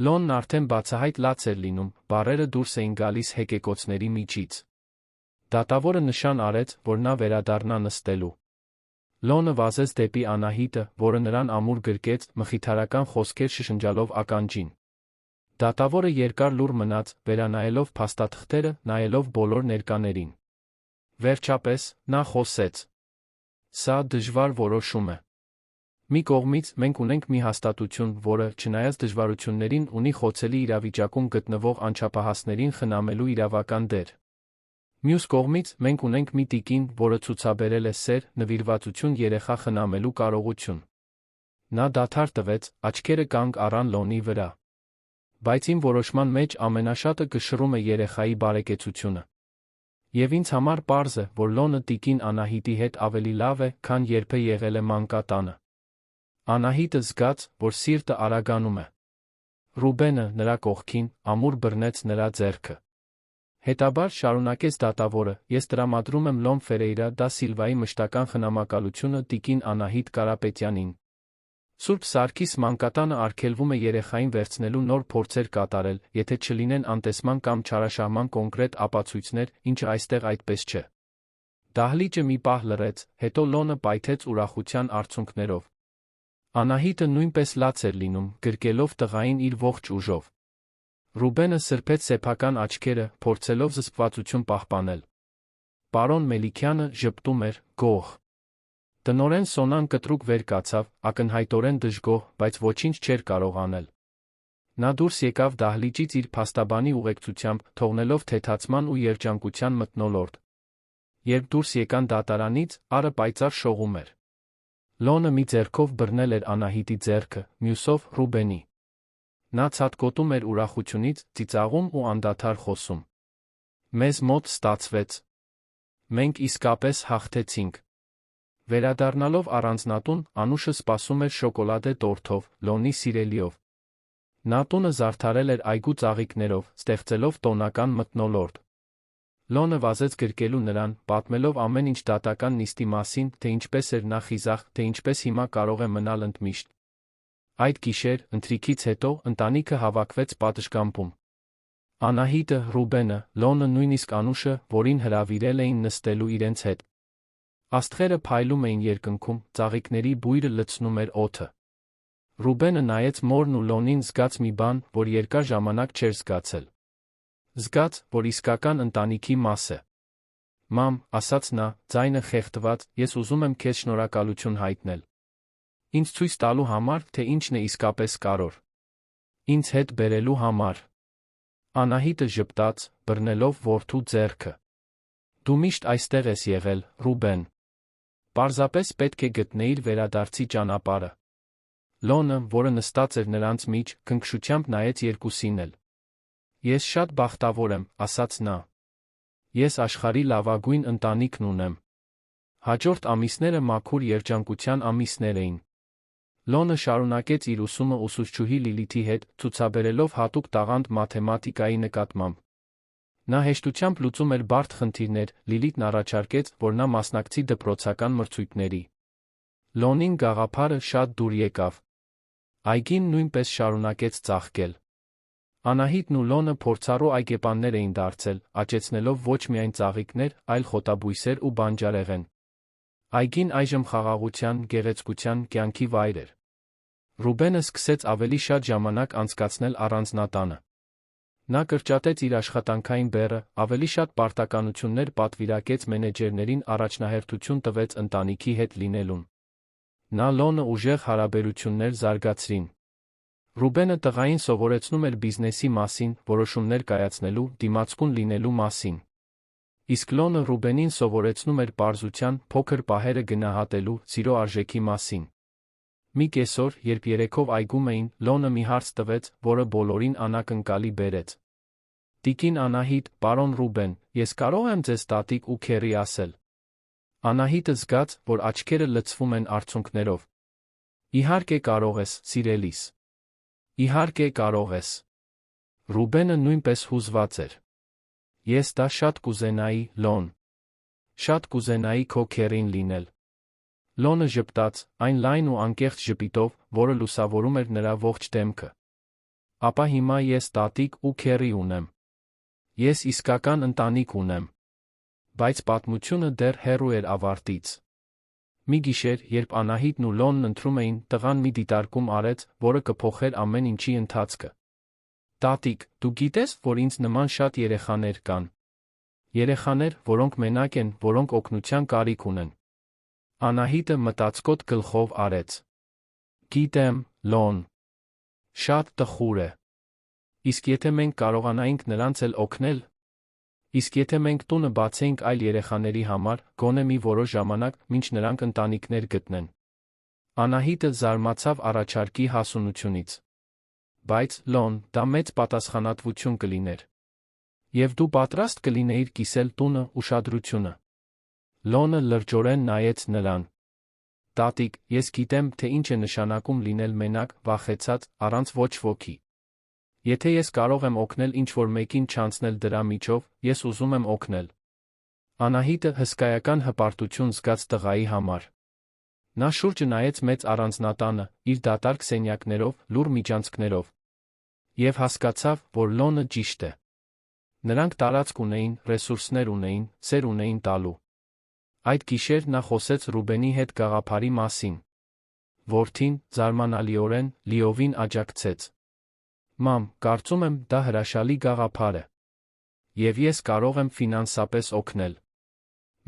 Լոնն արդեն բացահայտ լաց էր լինում, բառերը դուրս էին գալիս հեկեկոցների միջից։ Դատավորը նշան արեց, որ նա վերադառնա նստելու։ Լոնը վազեց դեպի Անահիտը, որը նրան ամուր գրկեց, մխիթարական խոսքեր շշնջալով ականջին։ Դատավորը երկար լուռ մնաց, վերանայելով փաստաթղթերը, նայելով բոլոր ներկաներին։ Վերջապես, նա խոսեց. Սա դժվար որոշում է։ Մի կողմից, մենք ունենք մի հաստատություն, որը, չնայած դժվարություններին, ունի խոցելի իրավիճակում գտնվող անչափահասներին խնամելու իրավական դեր։ Մյուս կողմից, մենք ունենք մի տիկին, որը ցուցաբերել է սեր, նվիրվածություն երեխա խնամելու կարողություն։ Նա դադար տվեց, աչքերը կանգ առան Լոնի վրա։ Բայց իմ որոշման մեջ ամենաշատը կշռում է երեխայի բարեկեցությունը։ Եվ ինձ համար պարզ է, որ Լոնը տիկին Անահիտի հետ ավելի լավ է, քան երբե եղել է մանկատանը։ Անահիտը զգաց, որ սիրտը արագանում է։ Ռուբենը, նրա կողքին, ամուր բռնեց նրա ձեռքը։ Հետաբար շարունակեց դատավորը, ես տրամադրում եմ Լոն Ֆերեյրա դա Սիլվայի մշտական խնամակալությունը տիկին Անահիտ Կարապետյանին։ Սուրբ Սարգիս մանկատանը արգելվում է երեխային վերցնելու նոր փորձեր կատարել, եթե չլինեն անտեսման կամ չարաշահման կոնկրետ ապացույցներ, ինչը այստեղ այդպես չէ։ Դահլիճը մի պահ լռեց, հետո Լոնը պայթեց ուրախության արցունքներով։ Անահիտը նույնպես լաց էր լինում, գրկելով տղային իր ողջ ուժով։ Ռուբենը սրբեց սեփական աչքերը, փորձելով զսպվածություն պահպանել։ Պարոն Մելիքյանը ժպտում էր, գոհ։ Տնորեն Սոնան կտրուկ վեր կացավ, ակնհայտորեն դժգոհ, բայց ոչինչ չէր կարող անել։ Նա դուրս եկավ դահլիճից իր փաստաբանի ուղեկցությամբ, թողնելով թեթացման ու երջանկության մթնոլորտ։ Երբ դուրս եկան դատարանից, առը պայծառ շողում էր։ Լոնը մի ձեռքով բռնել էր Անահիտի ձեռքը, մյուսով Ռուբենի։ Նա ցատկոտում էր ուրախությունից, ծիծաղում ու անդադար խոսում։ Մեզ մոտ ստացվեց։ Մենք իսկապես հաղթեցինք։ Վերադառնալով առանձնատուն, Անուշը սպասում էր շոկոլադե տորթով, Լոնի սիրելիով։ Նա տունը զարդարել էր այգու ծաղիկներով, ստեղծելով տոնական մթնոլորտ։ Լոնը վազեց գրկելու նրան, պատմելով ամեն ինչ դատական նիստի մասին, թե ինչպես էր նա խիզախ, թե ինչպես հիմա կարող է մնալ ընդմիշտ։ Այդ գիշեր, ընթրիքից հետո, ընտանիքը հավաքվեց պատշգամբում։ Անահիտը, Ռուբենը, Լոնը, նույնիսկ Անուշը, որին հրավիրել էին նստելու իրենց հետ։ Աստղերը փայլում էին երկնքում, ծաղիկների բույրը լցնում էր օդը։ Ռուբենը նայեց մորն ու Լոնին, զգաց մի բան, որ երկար ժամանակ չէր զգացել։ Զգաց, որ իսկական ընտանիքի մաս է։ Մամ, ասաց նա, ձայնը խեղդված, ես ուզում եմ քեզ շնորհակալություն հայտնել։ Ինձ ցույց տալու համար, թե ինչն է իսկապես կարոր։ Ինձ հետ բերելու համար։ Անահիտը ժպտաց, բռնելով որդու ձեռքը։ Դու միշտ այստեղ ես եղել, Ռուբեն։ Պարզապես պետք է գտնեիր վերադարձի ճանապարհը։ Լոնը, որը նստած էր նրանց միջ, քնքշությամբ նայեց երկուսին էլ։ Ես շատ բախտավոր եմ, ասաց նա։ Ես աշխարհի լավագույն ընտանիքն ունեմ։ Հաջորդ ամիսները մաքուր երջանկության ամիսներ էին։ Լոնը շարունակեց իր ուսումը ուսուցչուհի Լիլիթի հետ, ցուցաբերելով հատուկ տաղանդ մաթեմատիկայի նկատմամբ։ Նա հեշտությամբ լուծում էր բարդ խնդիրներ, Լիլիթն առաջարկեց, որ նա մասնակցի դպրոցական մրցույթների։ Լոնին գաղափարը շատ դուր եկավ։ Այգին նույնպես շարունակեց ծաղկել։ Անահիտն ու Լոնը փորձառու այգեպաններ էին դարձել, աճեցնելով ոչ միայն ծաղիկներ, այլ խոտաբույսեր ու բանջարեղեն։ Այգին այժմ խաղաղության, գեղեցկության, կյանքի վայր էր։ Ռուբենը սկսեց ավելի շատ ժամանակ անցկացնել առանձնատանը։ Նա կրճատեց իր աշխատանքային բեռը, ավելի շատ պարտականություններ պատվիրակեց մենեջերներին, առաջնահերթություն տվեց ընտանիքի հետ լինելուն։ Նա Լոնը ուժեղ հարաբերություններ զարգացրին։ Ռուբենը տղային սովորեցնում էր բիզնեսի մասին, որոշումներ կայացնելու, դիմացկուն լինելու մասին։ Իսկ Լոնը Ռուբենին սովորեցնում էր պարզության, փոքր պահերը գնահատելու, սիրո արժեքի մասին։ Մի կեսօր, երբ երեքով այգում էին, Լոնը մի հարց տվեց, որը բոլորին անակնկալի բերեց։ Տիկին Անահիտ, պարոն Ռուբեն, ես կարո՞ղ եմ ձեզ տատիկ ու քեռի ասել։ Անահիտը զգաց, որ աչքերը լցվում են արցունքներով։ Իհարկե կարող ես, սիրելիս։ Իհարկե կարող ես։ Ռուբենը նույնպես հուզված էր։ Ես դա շատ կուզենայի, Լոն։ Շատ կուզենայի քո քեռին լինել։ Լոնը ժպտաց, այն լայն ու անկեղծ ժպիտով, որը լուսավորում էր նրա ողջ դեմքը։ Ապա հիմա ես տատիկ ու քեռի ունեմ։ Ես իսկական ընտանիք ունեմ։ Բայց պատմությունը դեռ հեռու էր ավարտից։ Մի գիշեր, երբ Անահիտն ու Լոնն ընթրում էին, տղան մի դիտարկում արեց, որը կփոխեր ամեն ինչի ընթացքը։ Տատիկ, դու գիտես, որ ինձ նման շատ երեխաներ կան։ Երեխաներ, որոնք մենակ են, որոնք օգնության կարիք ունեն։ Անահիտը մտածկոտ գլխով արեց։ Գիտեմ, Լոն։ Շատ տխուր է։ Իսկ եթե մենք կարողանայինք նրանց էլ օգնել։ Իսկ եթե մենք տունը բացեինք այլ երեխաների համար, գոնե մի որոշ ժամանակ, մինչ նրանք ընտանիքներ գտնեն։ Անահիտը զարմացավ առաջարկի հասունությունից։ Բայց, Լոն, դա մեծ պատասխանատվություն կլիներ։ Եվ դու պատրաստ կլինեիր կիսել տունը, ուշադրությունը։ Լոնը լրջորեն նայեց նրան։ Տատիկ, ես գիտեմ, թե ինչ է նշանակում լինել մենակ, վախեցած, առանց ոչ ոքի։ Եթե ես կարող եմ օգնել ինչ-որ մեկին չանցնել դրա միջով, ես ուզում եմ օգնել։ Անահիտը հսկայական հպարտություն զգաց տղայի համար։ Նա շուրջը նայեց մեծ առանձնատանը, իր դատարկ սենյակներով, լուռ միջանցքներով։ Եվ հասկացավ, որ Լոնը ճիշտ է։ Նրանք տարածք ունեին, ռեսուրսներ ունեին, սեր ունեին տալու։ Այդ գիշեր նա խոսեց Ռուբենի հետ գաղափարի մասին։ Որդին, զարմանալիորեն, լիովին աջակցեց։ Մամ, կարծում եմ, դա հրաշալի գաղափար է։ Եվ ես կարող եմ ֆինանսապես օգնել։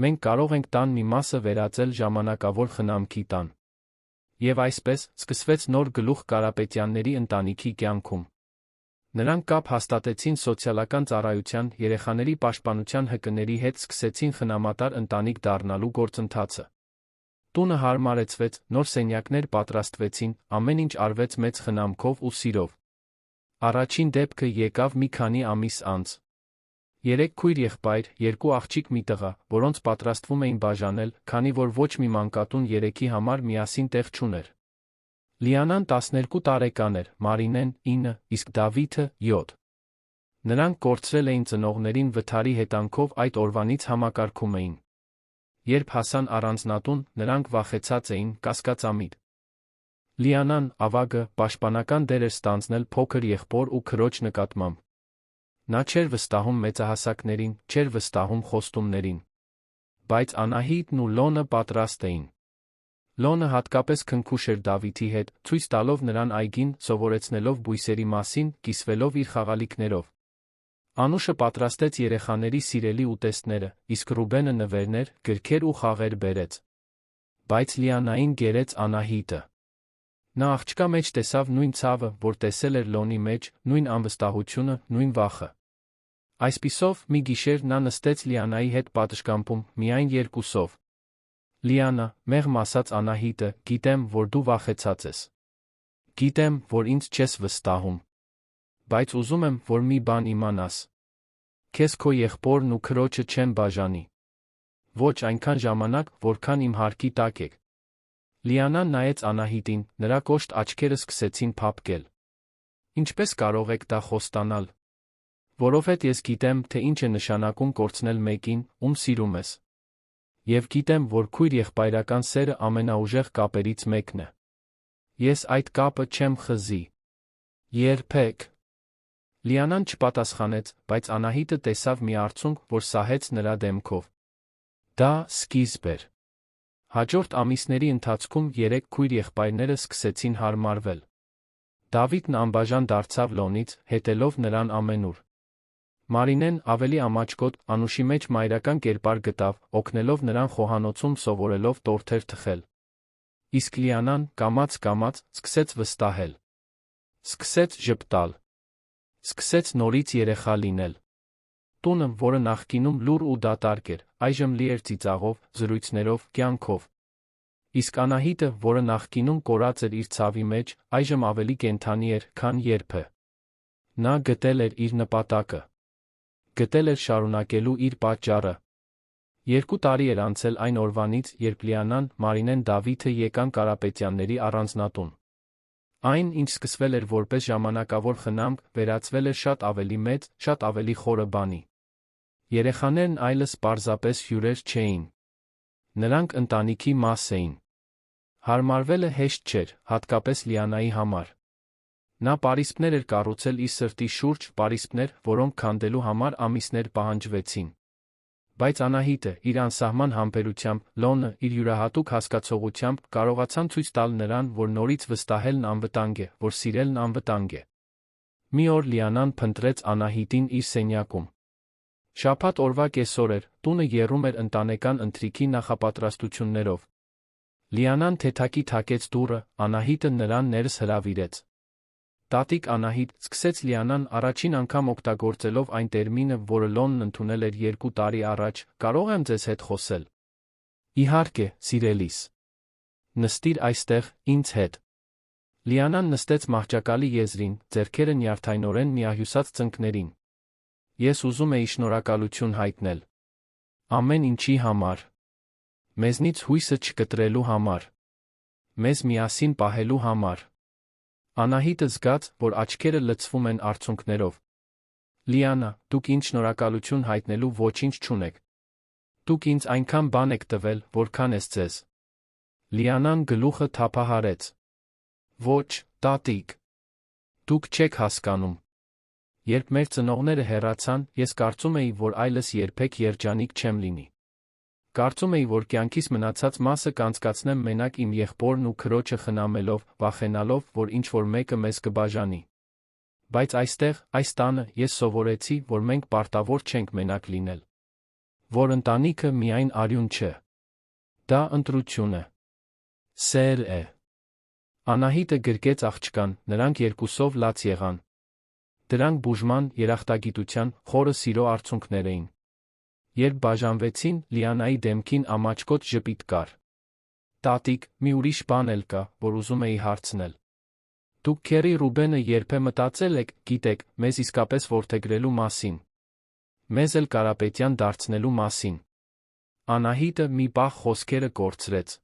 Մենք կարող ենք տան մի մասը վերածել ժամանակավոր խնամքի տան։ Եվ այսպես, սկսվեց նոր գլուխ Կարապետյանների ընտանիքի կյանքում։ Նրանք կապ հաստատեցին սոցիալական ծառայության, երեխաների պաշտպանության ՀԿ-ների հետ սկսեցին խնամատար ընտանիք դառնալու գործընթացը։ Տունը հարմարեցվեց, նոր սենյակներ պատրաստվեցին, ամեն ինչ արվեց մեծ խնամքով ու սիրով։ Առաջին դեպքը եկավ մի քանի ամիս անց։ 3 քույր-եղբայր, 2 աղջիկ մի տղա, որոնց պատրաստվում էին բաժանել, քանի որ ոչ մի մանկատուն երեքի համար միասին տեղ չուներ։ Լիանան 12 տարեկան էր, Մարինեն 9, իսկ Դավիթը 7։ Նրանք կորցրել էին ծնողներին վթարի հետանքով այդ օրվանից համակարգում էին։ Երբ հասան առանձնատուն, նրանք վախեցած էին, կասկածամիտ։ Լիանան, ավագը, պաշտպանական դեր էր ստանձնել փոքր եղբոր ու քրոջ նկատմամբ։ Նա չէր վստահում մեծահասակներին, չէր վստահում խոստումներին։ Բայց Անահիտն ու Լոնը պատրաստ էին։ Լոնը հատկապես քնքուշ էր Դավիթի հետ, ցույց տալով նրան այգին, սովորեցնելով բույսերի մասին, կիսվելով իր խաղալիքներով։ Անուշը պատրաստեց երեխաների սիրելի ուտեստները, իսկ Ռուբենը նվերներ, գրքեր ու խաղեր բերեց։ Բայց Լիանային գերեց Անահիտը։ Նա աղջկա մեջ տեսավ նույն ցավը, որ տեսել էր Լոնի մեջ, նույն անվստահությունը, նույն վախը։ Այսպիսով, մի գիշեր նա նստեց Լիանայի հետ պատշգամբում, միայն երկուսով։ Լիանա, մեղմ ասաց Անահիտը, գիտեմ, որ դու վախեցած ես։ Գիտեմ, որ ինձ չես վստահում։ Բայց ուզում եմ, որ մի բան իմանաս։ Քեզ քո եղբորն ու քրոջը չեն բաժանի։ Ոչ այնքան ժամանակ, որքան իմ հարկի տակ եք։ Լիանան նայեց Անահիտին, նրա կոշտ աչքերը սկսեցին փափկել։ Ինչպես կարող եք դա խոստանալ։ Որովհետև ես գիտեմ, թե ինչ է նշանակում կորցնել մեկին, ում սիրում ես։ Եվ գիտեմ, որ քույր եղբայրական սերը ամենաուժեղ կապերից մեկն է։ Ես այդ կապը չեմ խզի։ Երբեք։ Լիանան չպատասխանեց, բայց Անահիտը տեսավ մի արցունք, որ սահեց նրա դեմքով։ Դա սկիզբ էր։ Հաջորդ ամիսների ընթացքում երեք քույր եղբայրները սկսեցին հարմարվել։ Դավիթն անբաժան դարձավ Լոնից, հետելով նրան ամենուր։ Մարինեն ավելի ամաչկոտ, Անուշի մեջ մայրական կերպար գտավ, օգնելով նրան խոհանոցում սովորելով տորթեր թխել։ Իսկ Լիանան, կամաց-կամաց, սկսեց վստահել։ Սկսեց ժպտալ։ Սկսեց նորից երեխա լինել։ Տունը, որը նախկինում լուռ ու դատարկ էր, այժմ լի էր ծիծաղով, զրույցներով, կյանքով։ Իսկ Անահիտը, որը նախկինում կորած էր իր ցավի մեջ, այժմ ավելի կենդանի էր, քան երբևէ։ Նա գտել էր իր նպատակը։ Գտել էր շարունակելու իր պատճառը։ 2 տարի էր անցել այն օրվանից, երբ Լիանան, Մարինեն Դավիթը եկան Կարապետյանների առանձնատուն։ Այն, ինչ սկսվել էր որպես ժամանակավոր խնամք, վերածվել էր շատ ավելի մեծ, շատ ավելի խորը բանի։ Երեխաներն այլս պարզապես հյուրեր չէին։ Նրանք ընտանիքի մաս էին։ Հարմարվելը հեշտ չէր, հատկապես Լիանայի համար։ Նա պարիսպներ էր կառուցել իր սրտի շուրջ, պարիսպներ, որոնք քանդելու համար ամիսներ պահանջվեցին։ Բայց Անահիտը, իր անսահման համբերությամբ, Լոնը, իր յուրահատուկ հասկացողությամբ, կարողացան ցույց տալ նրան, որ նորից վստահելն անվտանգ է, որ սիրելն անվտանգ է։ Մի օր Լիանան փնտրեց Անահիտին իր սենյակում։ Շաբաթ օրվա կեսօր էր, տունը եռում էր ընտանեկան ընթրիքի նախապատրաստություններով։ Լիանան թեթակի թակեց դուռը, Անահիտը նրան ներս հրավիրեց։ Տատիկ Անահիտ, սկսեց Լիանան առաջին անգամ օգտագործելով այն տերմինը, որը Լոնն ընդունել էր 2 տարի առաջ, կարող եմ ձեզ հետ խոսել։ Իհարկե, սիրելիս։ Նստիր այստեղ, ինձ հետ։ Լիանան նստեց մահճակալի եզրին, ձեռքերը նյարդայնորեն միահյուսած ծնկներին։ Ես ուզում էի շնորհակալություն հայտնել։ Ամեն ինչի համար։ Մեզնից հույսը չկտրելու համար։ Մեզ միասին պահելու համար։ Անահիտը զգաց, որ աչքերը լցվում են արցունքներով։ Լիանա, դուք ինձ շնորհակալություն հայտնելու ոչինչ չունեք։ Դուք ինձ այնքան բան եք տվել, որքան ես ձեզ։ Լիանան գլուխը թափահարեց։ Ոչ, տատիկ։ Դուք չեք հասկանում։ Երբ մեր ծնողները հեռացան, ես կարծում էի, որ այլս երբեք երջանիկ չեմ լինի։ Կարծում էի, որ կյանքիս մնացած մասը կանցկացնեմ մենակ իմ եղբորն ու քրոջը խնամելով, վախենալով, որ ինչ-որ մեկը մեզ կբաժանի։ Բայց այստեղ, այս տանը, ես սովորեցի, որ մենք պարտավոր չենք մենակ լինել։ Որ ընտանիքը միայն արյուն չէ։ Դա ընտրություն է։ Սեր է։ Անահիտը գրկեց աղջկան, նրանք երկուսով լաց եղան։ Դրանք բուժման, երախտագիտության, խորը սիրո արցունքներ էին։ Երբ բաժանվեցին, Լիանայի դեմքին ամաչկոտ ժպիտ կար։ Տատիկ, մի ուրիշ բան էլ կա, որ ուզում էի հարցնել։ Դուք քերի Ռուբենը երբե մտածել եք, գիտեք, մեզ իսկապես որդեգրելու մասին։ Մեզ էլ Կարապետյան դարձնելու մասին։ Անահիտը մի պահ խոսքերը կորցրեց։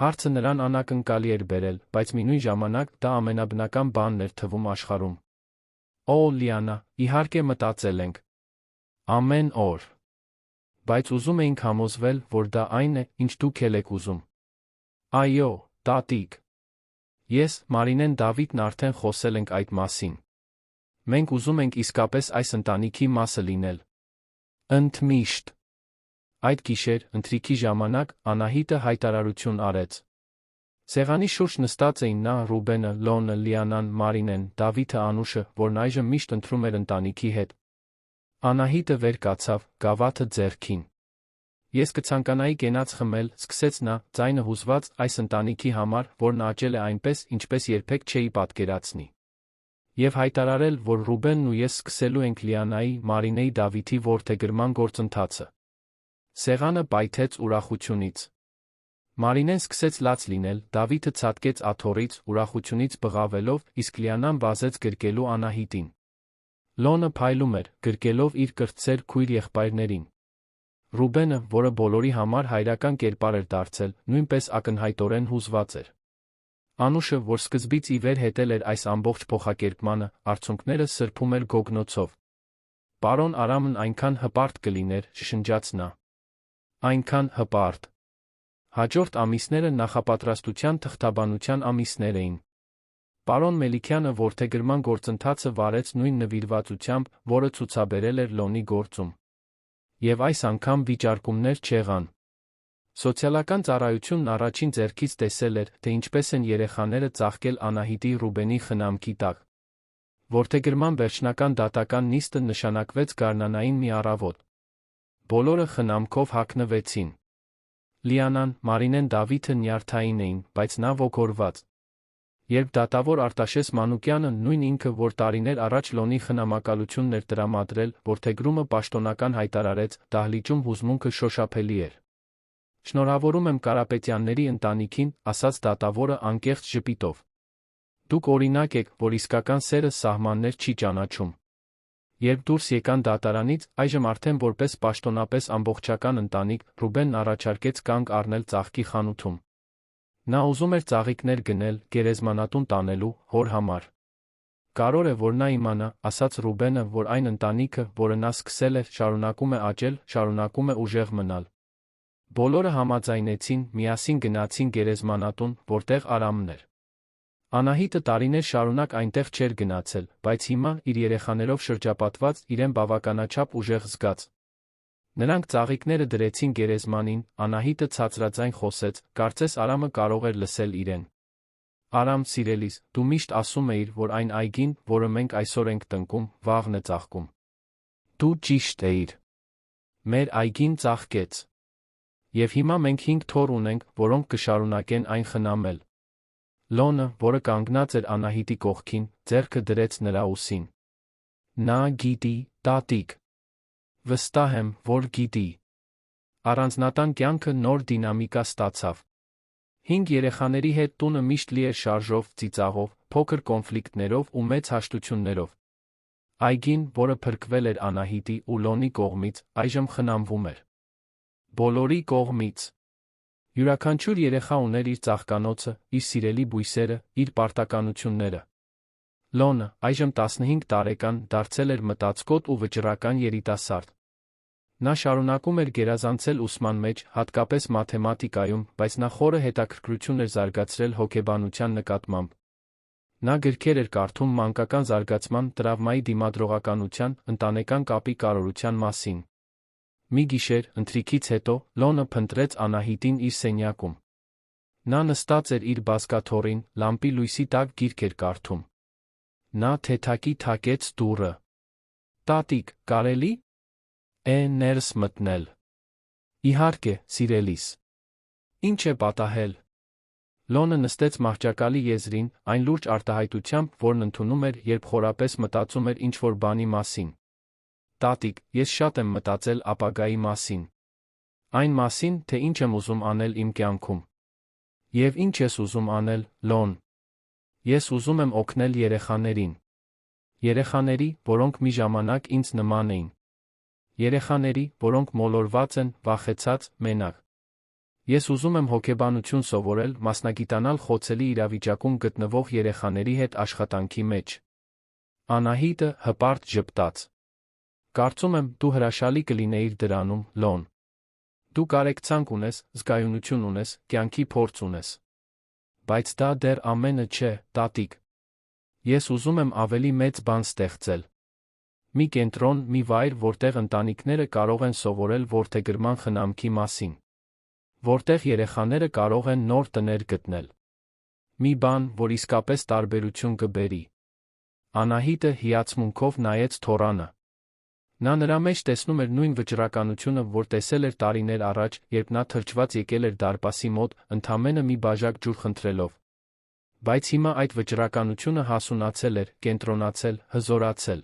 Հարցը նրան անակնկալի էր բերել, բայց միևնույն ժամանակ դա ամենաբնական բանն էր թվում աշխարհում։ Օ, Լիանա, իհարկե մտածել ենք։ Ամեն օր։ Բայց ուզում էինք համոզվել, որ դա այն է, ինչ դուք էլ եք ուզում։ Այո, տատիկ։ Ես, Մարինեն Դավիթն արդեն խոսել ենք այդ մասին։ Մենք ուզում ենք իսկապես այս ընտանիքի մասը լինել։ Ընդմիշտ։ Այդ գիշեր, ընթրիքի ժամանակ, Անահիտը հայտարարություն արեց։ Սեղանի շուրջ նստած էին նա, Ռուբենը, Լոնը, Լիանան, Մարինեն, Դավիթը, Անուշը, որն այժմ միշտ ընտրում էր ընտանիքի հետ։ Անահիտը վեր կացավ, գավաթը ձեռքին։ Ես կցանկանայի կենաց խմել, սկսեց նա, ձայնը հուզված այս ընտանիքի համար, որն աճել է այնպես, ինչպես երբեք չէի պատկերացնի։ Եվ հայտարարել, որ Ռուբենն ու ես սկսելու ենք Լիանայի, Մարինեի Դավիթի որդեգրման գործընթացը։ Սեղանը պայթեց ուրախությունից։ Մարինեն սկսեց լաց լինել, Դավիթը ցատկեց աթոռից, ուրախությունից բղավելով, իսկ Լիանան վազեց գրկելու Անահիտին։ Լոնը փայլում էր, գրկելով իր կրտսեր քույր եղբայրներին։ Ռուբենը, որը բոլորի համար հայրական կերպար էր դարձել, նույնպես ակնհայտորեն հուզված էր։ Անուշը, որ սկզբից ի վեր հետել էր այս ամբողջ փոխակերպմանը, արցունքները սրբում էր գոգնոցով։ Պարոն Արամն այնքան հպարտ կլիներ, շշնջաց նա։ Այնքան հպարտ։ Հաջորդ ամիսները նախապատրաստության թղթաբանության ամիսներ էին։ Պարոն Մելիքյանը որդեգրման գործընթացը վարեց նույն նվիրվածությամբ, որը ցուցաբերել էր Լոնի գործում։ Եվ այս անգամ վիճարկումներ չեղան։ Սոցիալական ծառայությունն առաջին ձեռքից տեսել էր, թե ինչպես են երեխաները ծաղկել Անահիտի Ռուբենի խնամքի տակ։ Որդեգրման վերջնական դատական նիստը նշանակվեց գարնանային մի առավոտ։ Բոլորը խնամքով հագնվեցին։ Լիանան, Մարինեն, Դավիթը նյարդային էին, բայց նա ոգորված։ Երբ դատավոր Արտաշես Մանուկյանը, նույն ինքը, որ տարիներ առաջ Լոնի խնամակալությունն էր տրամադրել, որդեգրումը պաշտոնական հայտարարեց, դահլիճում հուզմունքը շոշափելի էր։ Շնորհավորում եմ Կարապետյանների ընտանիքին, ասաց դատավորը անկեղծ ժպիտով։ Դուք օրինակ եք, որ իսկական սերը սահմաններ չի ճանաչում։ Երբ դուրս եկան դատարանից, այժմ արդեն որպես պաշտոնապես ամբողջական ընտանիք, Ռուբենն առաջարկեց կանգ առնել ծաղկի խանութում։ Նա ուզում էր ծաղիկներ գնել, գերեզմանատուն տանելու, հոր համար։ Կարող է, որ նա իմանա, ասաց Ռուբենը, որ այն ընտանիքը, որը նա սկսել է, շարունակում է աճել, շարունակում է ուժեղ մնալ։ Բոլորը համաձայնեցին, միասին գնացին գերեզմանատուն, որտեղ Արամն էր։ Անահիտը տարիներ շարունակ այնտեղ չէր գնացել, բայց հիմա, իր երեխաներով շրջապատված, իրեն բավականաչափ ուժեղ զգաց։ Նրանք ծաղիկները դրեցին գերեզմանին, Անահիտը ցածրաձայն խոսեց, կարծես Արամը կարող էր լսել իրեն։ Արամ, սիրելիս, դու միշտ ասում էիր, որ այն այգին, որը մենք այսօր ենք տնկում, վաղն է ծաղկում։ Դու ճիշտ էիր։ Մեր այգին ծաղկեց։ Եվ հիմա մենք 5 թոռ ունենք, որոնք կշարունակեն այն խնամել։ Լոնը, որը կանգնած էր Անահիտի կողքին, ձեռքը դրեց նրա ուսին։ Նա գիտի, տատիկ։ Վստահ եմ, որ գիտի։ Առանձնատան կյանքը նոր դինամիկա ստացավ։ 5 երեխաների հետ տունը միշտ լի էր շարժով, ծիծաղով, փոքր կոնֆլիկտներով ու մեծ հաշտություններով։ Այգին, որը փրկվել էր Անահիտի ու Լոնի կողմից, այժմ խնամվում էր։ Բոլորի կողմից։ Յուրաքանչյուր երեխա ուներ իր ծաղկանոցը, իր սիրելի բույսերը, իր պարտականությունները։ Լոնը, այժմ 15 տարեկան, դարձել էր մտածկոտ ու վճռական երիտասարդ։ Նա շարունակում էր գերազանցել ուսման մեջ, հատկապես մաթեմատիկայում, բայց նա խորը հետաքրքրություն էր զարգացրել հոգեբանության նկատմամբ։ Նա գրքեր էր կարդում մանկական զարգացման, տրավմայի դիմադրողականության, ընտանեկան կապի կարևորության մասին։ Մի գիշեր, ընթրիքից հետո, Լոնը փնտրեց Անահիտին իր սենյակում։ Նա նստած էր իր բազկաթոռին, լամպի լույսի տակ գիրք էր կարդում։ Նա թեթակի թակեց դուռը։ Տատիկ, կարելի՞։ Ներս մտնել։ Իհարկե, սիրելիս։ Ինչ է պատահել։ Լոնը նստեց մահճակալի եզրին, այն լուրջ արտահայտությամբ, որն ընդունում էր, երբ խորապես մտածում էր ինչ-որ բանի մասին։ Տատիկ, ես շատ եմ մտածել ապագայի մասին։ Այն մասին, թե ինչ եմ ուզում անել իմ կյանքում։ Եվ ինչ ես ուզում անել, Լոն։ Ես ուզում եմ օգնել երեխաներին։ Երեխաների, որոնք մի ժամանակ ինձ նման էին։ Երեխաների, որոնք մոլորված են, վախեցած, մենակ։ Ես ուզում եմ հոգեբանություն սովորել, մասնագիտանալ խոցելի իրավիճակում գտնվող երեխաների հետ աշխատանքի մեջ։ Անահիտը հպարտ ժպտաց։ Կարծում եմ, դու հրաշալի կլինեիր դրանում, Լոն։ Դու կարեկցանք ունես, զգայունություն ունես, կյանքի փորձ ունես։ Բայց դա դեռ ամենը չէ, տատիկ։ Ես ուզում եմ ավելի մեծ բան ստեղծել։ Մի կենտրոն, մի վայր, որտեղ ընտանիքները կարող են սովորել որդեգրման խնամքի մասին։ Որտեղ երեխաները կարող են նոր տներ գտնել։ Մի բան, որ իսկապես տարբերություն կբերի։ Անահիտը հիացմունքով նայեց թոռանը։ Նա նրա մեջ տեսնում էր նույն վճռականությունը, որ տեսել էր տարիներ առաջ, երբ նա թրջված եկել էր դարպասի մոտ, ընդամենը մի բաժակ ջուր խնդրելով։ Բայց հիմա այդ վճռականությունը հասունացել էր, կենտրոնացել, հզորացել։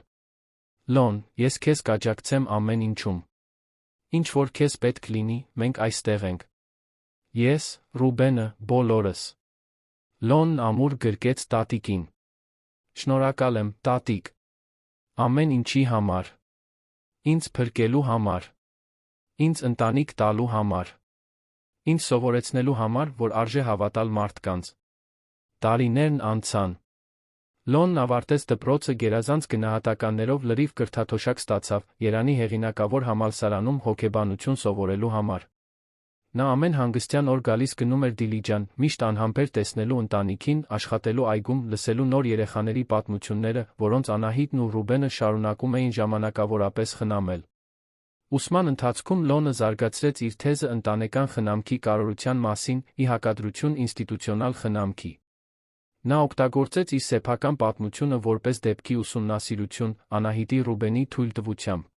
Լոն, ես քեզ կաջակցեմ ամեն ինչում։ Ինչ որ քեզ պետք լինի, մենք այստեղ ենք։ Ես, Ռուբենը, բոլորս։ Լոնն ամուր գրկեց տատիկին։ Շնորհակալ եմ, տատիկ։ Ամեն ինչի համար։ Ինձ փրկելու համար։ Ինձ ընտանիք տալու համար։ Ինձ սովորեցնելու համար, որ արժե հավատալ մարդկանց։ Տարիներն անցան։ Լոնն ավարտեց դպրոցը գերազանց գնահատականներով լրիվ կրթաթոշակ ստացավ Երանի հեղինակավոր համալսարանում հոգեբանություն սովորելու համար։ Նա ամեն հանգստյան օր գալիս գնում էր Դիլիջան, միշտ անհամբեր տեսնելու ընտանիքին, աշխատելու այգում, լսելու նոր երեխաների պատմությունները, որոնց Անահիտն ու Ռուբենը շարունակում էին ժամանակավորապես խնամել։ Ուսման ընթացքում Լոնը զարգացրեց իր թեզը ընտանեկան խնամքի կարևորության մասին՝ ի հակադրություն ինստիտուցիոնալ խնամքի։ Նա օգտագործեց իր սեփական պատմությունը որպես դեպքի ուսումնասիրություն Անահիտի Ռուբենի թույլտվությամբ։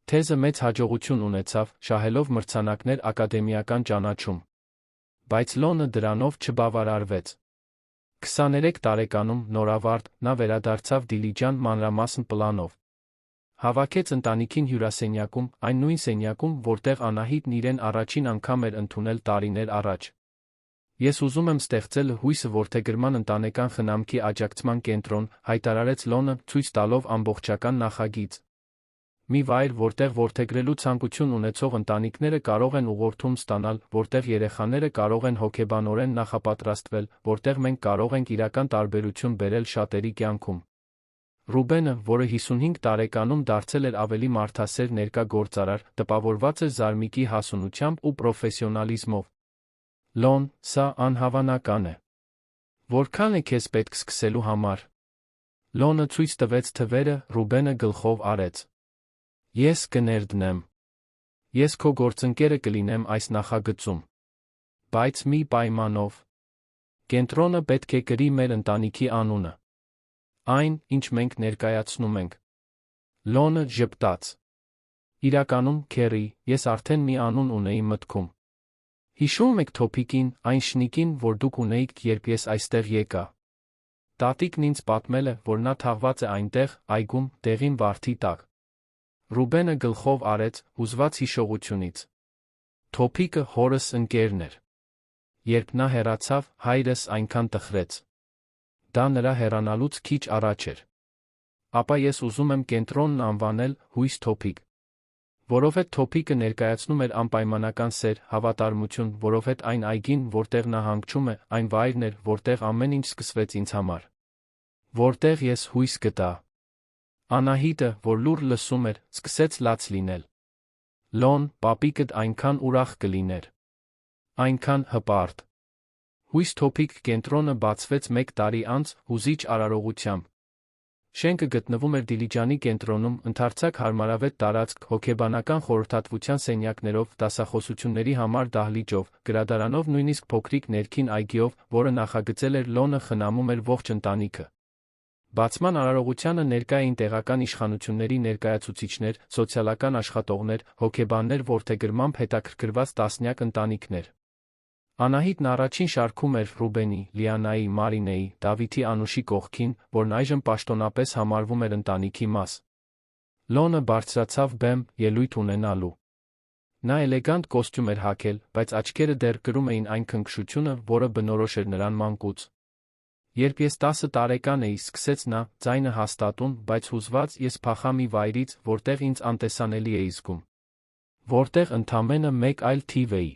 Թեզը մեծ հաջողություն ունեցավ, շահելով մրցանակներ ակադեմիական ճանաչում։ Բայց Լոնը դրանով չբավարարվեց։ 23 տարեկանում, նորավարտ, նա վերադարձավ Դիլիջան մանրամասն պլանով։ Հավաքեց ընտանիքին հյուրասենյակում, այն նույն սենյակում, որտեղ Անահիտն իրեն առաջին անգամ էր ընդունել տարիներ առաջ։ Ես ուզում եմ ստեղծել հույսը որդեգրման ընտանեկան խնամքի աջակցման կենտրոն, հայտարարեց Լոնը, ցույց տալով ամբողջական նախագիծ։ Մի վայր, որտեղ որդեգրելու ցանկություն ունեցող ընտանիքները կարող են ուղղորդում ստանալ, որտեղ երեխաները կարող են հոգեբանորեն նախապատրաստվել, որտեղ մենք կարող ենք իրական տարբերություն բերել շատերի կյանքում։ Ռուբենը, որը 55 տարեկանում դարձել էր ավելի մարդասեր ներկա գործարար, տպավորված էր Զարմիկի հասունությամբ ու պրոֆեսիոնալիզմով։ Լոն, սա անհավանական է։ Որքան է քեզ պետք սկսելու համար։ Լոնը ցույց տվեց թվերը, Ռուբենը գլխով արեց։ Ես կներդնեմ։ Ես քո գործընկերը կլինեմ այս նախագծում։ Բայց մի պայմանով։ Կենտրոնը պետք է կրի մեր ընտանիքի անունը։ Այն, ինչ մենք ներկայացնում ենք։ Լոնը ժպտաց։ Իրականում, Քերի, ես արդեն մի անուն ունեի մտքում։ Հիշում եք Թոփիկին, այն շնիկին, որ դուք ունեիք, երբ ես այստեղ եկա։ Տատիկն ինձ պատմել է, որ նա թաղված է այնտեղ, այգում, դեղին վարդի տակ։ Ռուբենը գլխով արեց, հուզված հիշողությունից։ Թոփիկը հորս ընկերն էր։ Երբ նա հեռացավ, հայրս այնքան տխրեց։ Դա նրա հեռանալուց քիչ առաջ էր։ Ապա ես ուզում եմ կենտրոնն անվանել Հույս Թոփիկ։ Որովհետև Թոփիկը ներկայացնում էր անպայմանական սեր, հավատարմություն, որովհետև այն այգին, որտեղ նա հանգչում է, այն վայրն էր, որտեղ ամեն ինչ սկսվեց ինձ համար։ Որտեղ ես հույս գտա։ Անահիտը, որ լուռ լսում էր, սկսեց լաց լինել։ Լոն, պապիկդ այնքան ուրախ կլիներ։ Այնքան հպարտ։ Հույս Թոփիկ կենտրոնը բացվեց 1 տարի անց, հուզիչ արարողությամբ։ Շենքը գտնվում էր Դիլիջանի կենտրոնում, ընդարձակ հարմարավետ տարածք, հոգեբանական խորհրդատվության սենյակներով, դասախոսությունների համար դահլիճով, գրադարանով, նույնիսկ փոքրիկ ներքին այգիով, որը նախագծել էր Լոնը, խնամում էր ողջ ընտանիքը։ Բացման արարողությանը ներկա էին տեղական իշխանությունների ներկայացուցիչներ, սոցիալական աշխատողներ, հոգեբաններ, որդեգրմամբ հետաքրքրված տասնյակ ընտանիքներ։ Անահիտն առաջին շարքում էր Ռուբենի, Լիանայի, Մարինեի, Դավիթի անուշի կողքին, որն այժմ պաշտոնապես համարվում էր ընտանիքի մաս։ Լոնը բարձրացավ բեմ, ելույթ ունենալու։ Նա էլեգանտ կոստյում էր հագել, բայց աչքերը դեռ կրում էին այն քնքշությունը, որը բնորոշ էր նրան մանկուց։ Երբ ես 10 տարեկան էի, սկսեց նա, ձայնը հաստատուն, բայց հուզված, ես փախա մի վայրից, որտեղ ինձ անտեսանելի էի զգում։ Որտեղ ընդամենը մեկ այլ թիվ էի։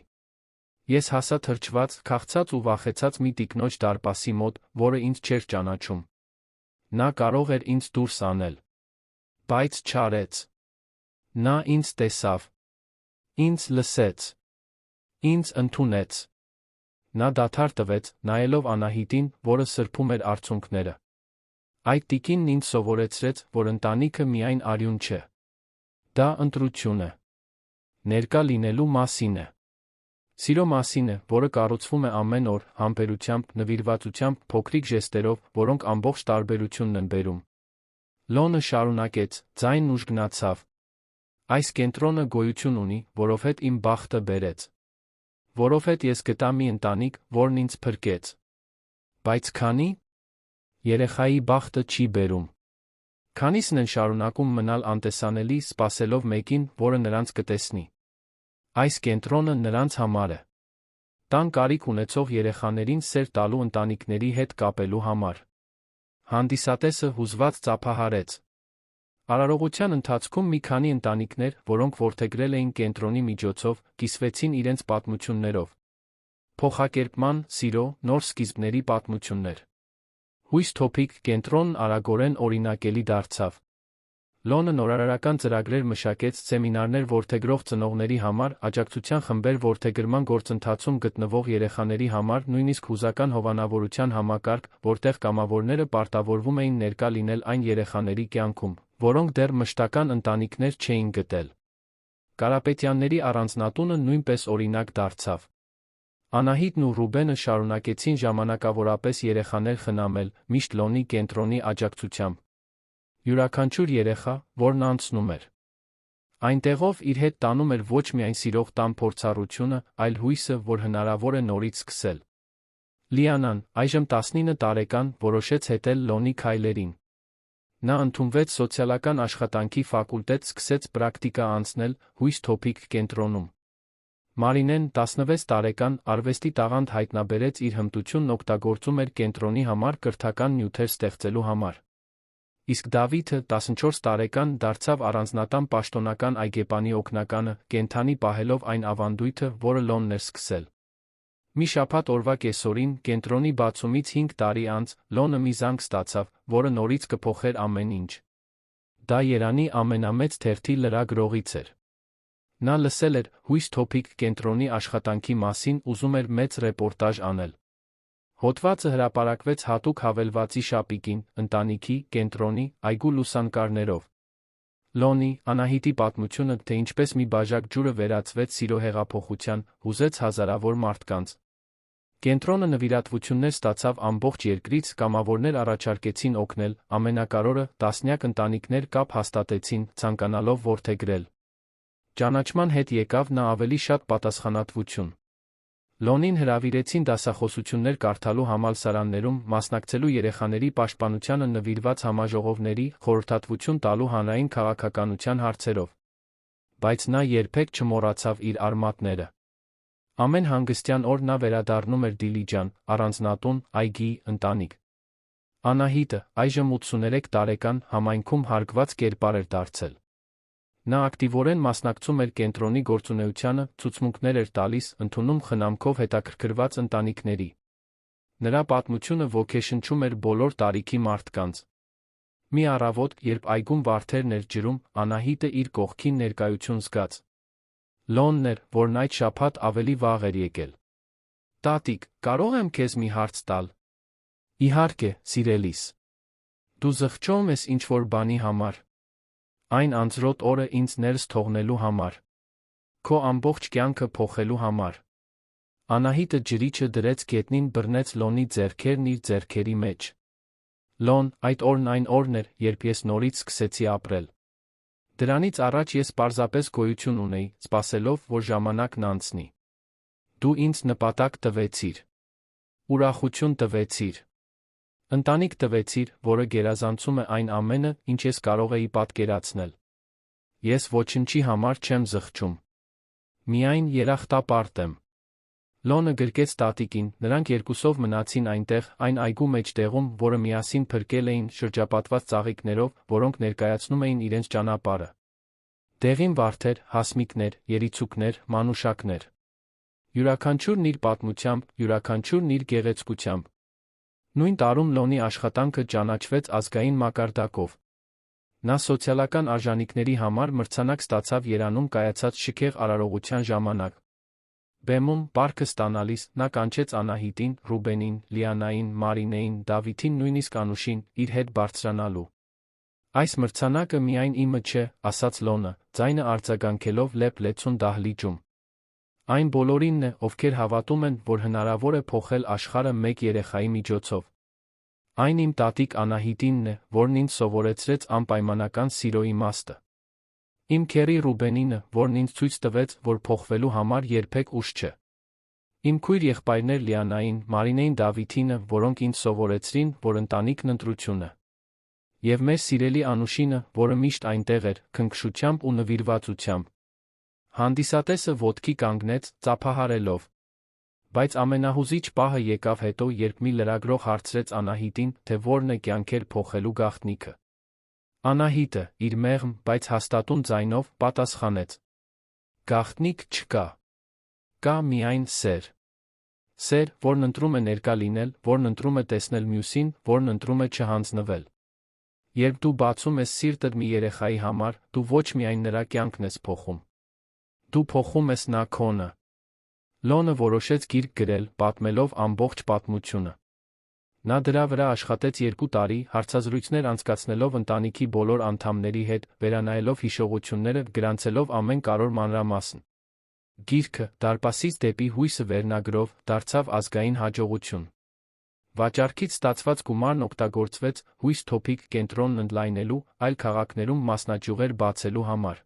Ես հասա թրջված, քաղցած ու վախեցած մի տիկնոջ դարպասի մոտ, որը ինձ չէր ճանաչում։ Նա կարող էր ինձ դուրս անել։ Բայց չարեց։ Նա ինձ տեսավ։ Ինձ լսեց։ Ինձ ընդունեց։ Նա դադար տվեց, նայելով Անահիտին, որը սրբում էր արցունքները։ Այդ տիկինն ինձ սովորեցրեց, որ ընտանիքը միայն արյուն չէ։ Դա ընտրություն է։ Ներկա լինելու մասին է։ Սիրո մասին է, որը կառուցվում է ամեն օր, համբերությամբ, նվիրվածությամբ, փոքրիկ ժեստերով, որոնք ամբողջ տարբերությունն են բերում։ Լոնը շարունակեց, ձայնն ուժգնացավ։ Այս կենտրոնը գոյություն ունի, որովհետ իմ բախտը բերեց։ Որովհետ ես գտա մի ընտանիք, որն ինձ փրկեց։ Բայց քանի երեխայի բախտը չի բերում։ Քանիսն են շարունակում մնալ անտեսանելի, սպասելով մեկին, որը նրանց կտեսնի։ Այս կենտրոնը նրանց համար է։ Տան կարիք ունեցող երեխաներին սեր տալու ընտանիքների հետ կապելու համար։ Հանդիսատեսը հուզված ծափահարեց։ Արարողության ընթացքում մի քանի ընտանիքներ, որոնք որդեգրել էին կենտրոնի միջոցով, կիսվեցին իրենց պատմություններով։ Փոխակերպման, սիրո, նոր սկիզբների պատմություններ։ Հույս Թոփիկ կենտրոնն արագորեն օրինակելի դարձավ։ Լոնը նորարարական ծրագրեր մշակեց, սեմինարներ որդեգրող ծնողների համար, աջակցության խմբեր որդեգրման գործընթացում գտնվող երեխաների համար, նույնիսկ հուզական հովանավորության համակարգ, որտեղ կամավորները պարտավորվում էին ներկա լինել այն երեխաների կյանքում, որոնք դեռ մշտական ընտանիքներ չէին գտել։ Կարապետյանների առանձնատունը նույնպես օրինակ դարձավ։ Անահիտն ու Ռուբենը շարունակեցին ժամանակավորապես երեխաներ խնամել, միշտ Լոնի կենտրոնի աջակցությամբ։ Յուրաքանչյուր երեխա, որն անցնում էր այնտեղով, իր հետ տանում էր ոչ միայն սիրող տան փորձառությունը, այլ հույսը, որ հնարավոր է նորից սկսել։ Լիանան, այժմ 19 տարեկան, որոշեց հետել Լոնի քայլերին։ Նա ընդունվեց սոցիալական աշխատանքի ֆակուլտետ, սկսեց պրակտիկա անցնել Հույս Թոփիկ կենտրոնում։ Մարինեն, 16 տարեկան, արվեստի տաղանդ հայտնաբերեց իր հմտությունն օգտագործում էր կենտրոնի համար կրթական նյութեր ստեղծելու համար։ Իսկ Դավիթը, 14 տարեկան, դարձավ առանձնատան պաշտոնական այգեպանի օգնականը, կենդանի պահելով այն ավանդույթը, որը Լոնն էր սկսել։ Մի շաբաթ օրվա կեսօրին, կենտրոնի բացումից 5 տարի անց, Լոնը մի զանգ ստացավ, որը նորից կփոխեր ամեն ինչ։ Դա Երանի ամենամեծ թերթի լրագրողից էր։ Նա լսել էր Հույս Թոփիկ կենտրոնի աշխատանքի մասին, ուզում էր մեծ ռեպորտաժ անել։ Հոդվածը հրապարակվեց հատուկ հավելվածի շապիկին, ընտանիքի, կենտրոնի, այգու լուսանկարներով։ Լոնի, Անահիտի պատմությունը, թե ինչպես մի բաժակ ջուրը վերածվեց սիրո հեղափոխության, հուզեց հազարավոր մարդկանց։ Կենտրոնը նվիրատվություններ ստացավ ամբողջ երկրից, կամավորներ առաջարկեցին օգնել, ամենակարևորը, տասնյակ ընտանիքներ կապ հաստատեցին, ցանկանալով որդեգրել։ Ճանաչման հետ եկավ նա ավելի շատ պատասխանատվություն։ Լոնին հրավիրեցին դասախոսություններ կարդալու համալսարաններում, մասնակցելու երեխաների պաշտպանությանը նվիրված համաժողովների, խորհրդատվություն տալու հանրային քաղաքականության հարցերով։ Բայց նա երբեք չմոռացավ իր արմատները։ Ամեն հանգստյան օր նա վերադառնում էր Դիլիջան, առանձնատուն, այգի, ընտանիք։ Անահիտը, այժմ 83 տարեկան, համայնքում հարգված կերպար էր դարձել։ Նա ակտիվորեն մասնակցում էր կենտրոնի գործունեությանը, ցուցմունքներ էր տալիս, ընդունում խնամքով հետաքրքրված ընտանիքների։ Նրա պատմությունը ոգեշնչում էր բոլոր տարիքի մարդկանց։ Մի առավոտ, երբ այգում վարդերն էր ջրում, Անահիտը իր կողքին ներկայություն զգաց։ Լոնն էր, որն այդ շաբաթ ավելի վաղ էր եկել։ Տատիկ, կարող եմ քեզ մի հարց տալ։ Իհարկե, սիրելիս։ Դու զղջում ես ինչ-որ բանի համար։ Այն անձրոտ օրը ինձ ներս թողնելու համար։ Քո ամբողջ կյանքը փոխելու համար։ Անահիտը ջրիչը դրեց գետնին, բռնեց Լոնի ձեռքերն իր ձեռքերի մեջ։ Լոն, այդ օրն այն օրն էր, երբ ես նորից սկսեցի ապրել։ Դրանից առաջ ես պարզապես գոյություն ունեի, սպասելով, որ ժամանակն անցնի։ Դու ինձ նպատակ տվեցիր։ Ուրախություն տվեցիր։ Ընտանիք տվեցիր, որը գերազանցում է այն ամենը, ինչ ես կարող էի պատկերացնել։ Ես ոչնչի համար չեմ զղջում։ Միայն երախտապարտ եմ։ Լոնը գրկեց տատիկին, նրանք երկուսով մնացին այնտեղ, այն այգու մեջտեղում, որը միասին փրկել էին, շրջապատված ծաղիկներով, որոնք ներկայացնում էին իրենց ճանապարհը։ Դեղին վարդեր, հասմիկներ, երիցուկներ, մանուշակներ։ Յուրաքանչյուրն իր պատմությամբ, յուրաքանչյուրն իր գեղեցկությամբ։ Նույն տարում Լոնի աշխատանքը ճանաչվեց ազգային մակարդակով։ Նա սոցիալական արժանինքների համար մրցանակ ստացավ Երանում կայացած շքեղ արարողության ժամանակ։ Բեմում, պարքը ստանալիս, նա կանչեց Անահիտին, Ռուբենին, Լիանային, Մարինեին, Դավիթին, նույնիսկ Անուշին, իր հետ բարձրանալու։ Այս մրցանակը միայն իմը չէ, ասաց Լոնը, ձայնը արձագանքելով լեփ-լեցուն դահլիճում։ Այն բոլորինն է, ովքեր հավատում են, որ հնարավոր է փոխել աշխարհը մեկ երեխայի միջոցով։ Այն իմ տատիկ Անահիտինն է, որն ինձ սովորեցրեց անպայմանական սիրո իմաստը։ Իմ քեռի Ռուբենինը, որն ինձ ցույց տվեց, որ փոխվելու համար երբեք ուշ չէ։ Իմ քույր եղբայրներ Լիանային, Մարինեին, Դավիթինը, որոնք ինձ սովորեցրին, որ ընտանիքն ընտրություն է։ Եվ մեր սիրելի Անուշինը, որը միշտ այնտեղ էր, քնքշությամբ ու նվիրվածությամբ։ Հանդիսատեսը ոտքի կանգնեց, ծափահարելով։ Բայց ամենահուզիչ պահը եկավ հետո, երբ մի լրագրող հարցրեց Անահիտին, թե որն է կյանքեր փոխելու գաղտնիքը։ Անահիտը, իր մեղմ, բայց հաստատուն ձայնով, պատասխանեց. Գաղտնիք չկա։ Կա միայն սեր։ Սեր, որն ընտրում է ներկա լինել, որն ընտրում է տեսնել մյուսին, որն ընտրում է չհանձնվել։ Երբ դու բացում ես սիրտդ մի երեխայի համար, դու ոչ միայն նրա կյանքն ես փոխում։ Դու փոխում ես նա քոնը։ Լոնը որոշեց գիրք գրել, պատմելով ամբողջ պատմությունը։ Նա դրա վրա աշխատեց 2 տարի, հարցազրույցներ անցկացնելով ընտանիքի բոլոր անդամների հետ, վերանայելով հիշողությունները, գրանցելով ամեն կարևոր մանրամասն։ Գիրքը, դարպասից դեպի հույսը վերնագրով, դարձավ ազգային հաջողություն։ Վաճառքից ստացված գումարն օգտագործվեց հույս թոփիկ կենտրոնն ընդլայնելու, այլ քաղաքներում մասնաճյուղեր բացելու համար։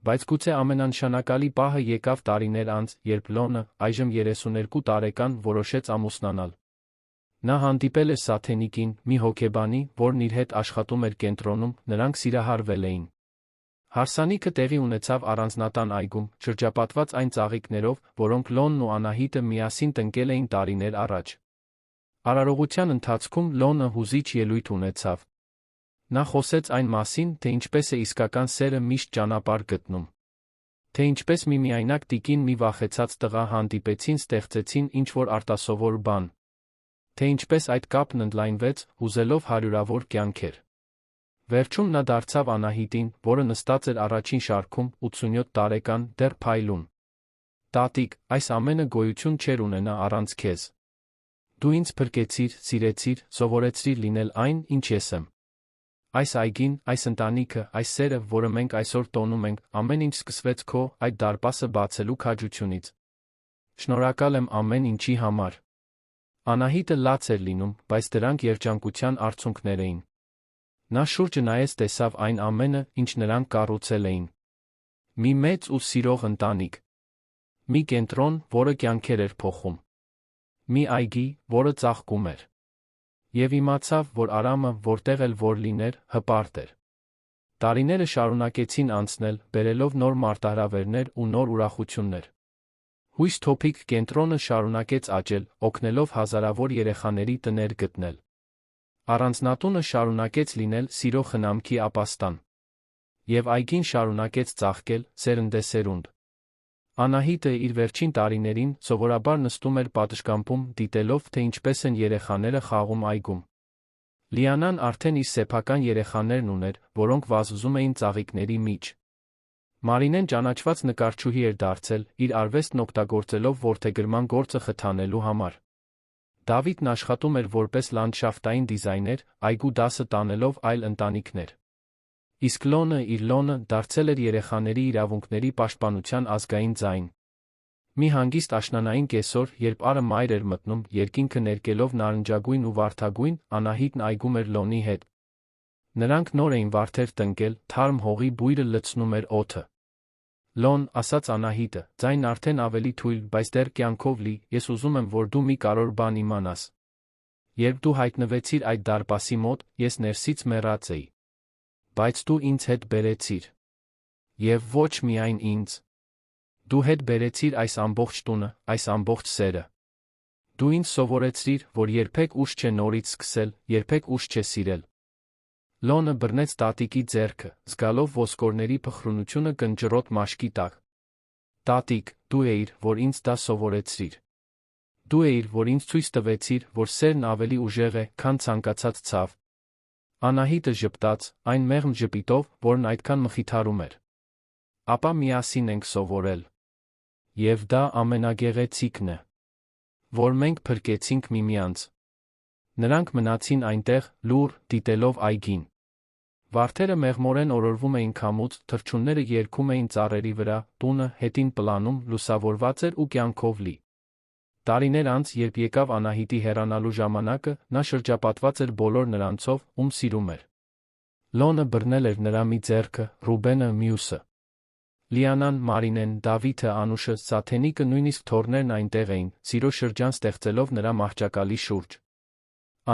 Բայց գուցե ամենանշանակալի պահը եկավ տարիներ անց, երբ Լոնը, այժմ 32 տարեկան, որոշեց ամուսնանալ։ Նա հանդիպել է Սաթենիկին, մի հոգեբանի, որն իր հետ աշխատում էր կենտրոնում, նրանք սիրահարվել էին։ Հարսանիքը տեղի ունեցավ առանձնատան այգում, շրջապատված այն ծաղիկներով, որոնք Լոնն ու Անահիտը միասին տնկել էին տարիներ առաջ։ Արարողության ընթացքում Լոնը հուզիչ ելույթ ունեցավ։ Նա խոսեց այն մասին, թե ինչպես է իսկական սերը միշտ ճանապարհ գտնում։ Թե ինչպես միմիայնակ տիկին մի վախեցած տղա հանդիպեցին, ստեղծեցին ինչ-որ արտասովոր բան։ Թե ինչպես այդ կապն ընդլայնվեց, հուզելով հարյուրավոր կյանքեր։ Վերջում նա դարձավ Անահիտին, որը նստած էր առաջին շարքում, 87 տարեկան, դեռ փայլուն։ Տատիկ, այս ամենը գոյություն չէր ունենա առանց քեզ։ Դու ինձ փրկեցիր, սիրեցիր, սովորեցրիր լինել այն, ինչ ես եմ։ Այս այգին, այս ընտանիքը, այս սերը, որը մենք այսօր տոնում ենք, ամեն ինչ սկսվեց քո, այդ դարպասը բացելու քաջությունից։ Շնորհակալ եմ ամեն ինչի համար։ Անահիտը լաց էր լինում, բայց դրանք երջանկության արդյունքներ էին։ Նա շուրջը նայեց, տեսավ այն ամենը, ինչ նրանք կառուցել էին։ Մի մեծ ու սիրող ընտանիք։ Մի կենտրոն, որը կյանքեր էր փոխում։ Մի այգի, որը ծաղկում էր։ Եվ իմացավ, որ Արամը, որտեղ էլ որ լիներ, հպարտ էր։ Տարիները շարունակեցին անցնել, բերելով նոր մարտահրավերներ ու նոր ուրախություններ։ Հույս թոփիկ կենտրոնը շարունակեց աճել, օգնելով հազարավոր երեխաների տներ գտնել։ Առանձնատունը շարունակեց լինել սիրո խնամքի ապաստան։ Եվ այգին շարունակեց ծաղկել, սերնդեսերունդ։ Անահիտը իր վերջին տարիներին սովորաբար նստում էր պատշգամբում, դիտելով, թե ինչպես են երեխաները խաղում այգում։ Լիանան արդեն իր սեփական երեխաներն ուներ, որոնք վազվզում էին ծաղիկների մեջ։ Մարինեն ճանաչված նկարչուհի էր դարձել, իր արվեստն օգտագործելով որդեգրման գործը խթանելու համար։ Դավիթն աշխատում էր որպես լանդշաֆտային դիզայներ, այգու դասը տանելով այլ ընտանիքներ։ Իսկ Լոնը իր Լոնը դարձել էր երեխաների իրավունքների պաշտպանության ազգային ձայն։ Մի հանգիստ աշնանային կեսօր, երբ Արը մայր էր մտնում, երկինքը ներկելով նարնջագույն ու վարդագույն, Անահիտն այգում էր Լոնի հետ։ Նրանք նոր էին վարդեր տնկել, թարմ հողի բույրը լցնում էր օդը։ Լոն, ասաց Անահիտը, ձայն արդեն ավելի թույլ, բայց դեռ կյանքով լի, ես ուզում եմ, որ դու մի կարևոր բան իմանաս։ Երբ դու հայտնվեցիր այդ դարպասի մոտ, ես ներսից մեռած էի։ Բայց դու ինձ հետ բերեցիր։ Եվ ոչ միայն ինձ։ Դու հետ բերեցիր այս ամբողջ տունը, այս ամբողջ սերը։ Դու ինձ սովորեցրիր, որ երբեք ուշ չէ նորից սկսել, երբեք ուշ չէ սիրել։ Լոնը բռնեց տատիկի ձեռքը, զգալով ոսկորների փխրունությունը կնճռոտ մաշկի տակ։ Տատիկ, դու էիր, որ ինձ դա սովորեցրիր։ Դու էիր, որ ինձ ցույց տվեցիր, որ սերն ավելի ուժեղ է, քան ցանկացած ցավ։ Անահիտը ժպտաց, այն մեղմ ժպիտով, որն այդքան մխիթարում էր։ Ապա միասին ենք սովորել։ Եվ դա ամենագեղեցիկն է, որ մենք փրկեցինք միմյանց։ Նրանք մնացին այնտեղ, լուռ, դիտելով այգին։ Վարդերը մեղմորեն օրորվում էին քամուց, թռչունները երգում էին ծառերի վրա, տունը, հետին պլանում, լուսավորված էր ու կյանքով լի։ Տարիներ անց, երբ եկավ Անահիտի հեռանալու ժամանակը, նա շրջապատված էր բոլոր նրանցով, ում սիրում էր։ Լոնը բռնել էր նրա մի ձեռքը, Ռուբենը մյուսը։ Լիանան, Մարինեն, Դավիթը, Անուշը, Սաթենիկը, նույնիսկ թոռներն այնտեղ էին, սիրո շրջան ստեղծելով նրա մահճակալի շուրջ։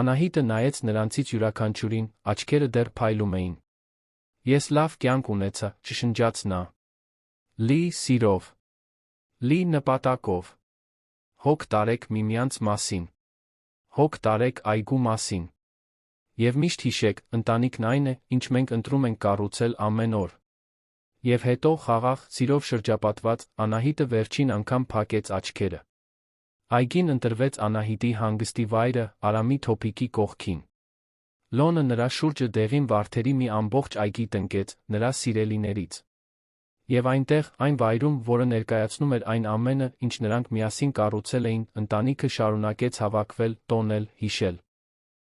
Անահիտը նայեց նրանցից յուրաքանչյուրին, աչքերը դեռ փայլում էին։ Ես լավ կյանք ունեցա, չշնջաց նա։ Լի սիրով։ Լի նպատակով։ Հոգ տարեք միմյանց մասին։ Հոգ տարեք այգու մասին։ Եվ միշտ հիշեք, ընտանիքն այն է, ինչ մենք ընտրում ենք կառուցել ամեն օր։ Եվ հետո խաղաղ, սիրով շրջապատված, Անահիտը վերջին անգամ փակեց աչքերը։ Այգին ընտրվեց Անահիտի հանգստի վայրը, Արամի թոփիկի կողքին։ Լոնը նրա շուրջը դեղին վարդերի մի ամբողջ այգի տնկեց, նրա սիրելիներից։ Եվ այնտեղ, այն վայրում, որը ներկայացնում էր այն ամենը, ինչ նրանք միասին կառուցել էին, ընտանիքը շարունակեց հավաքվել, տոնել, հիշել։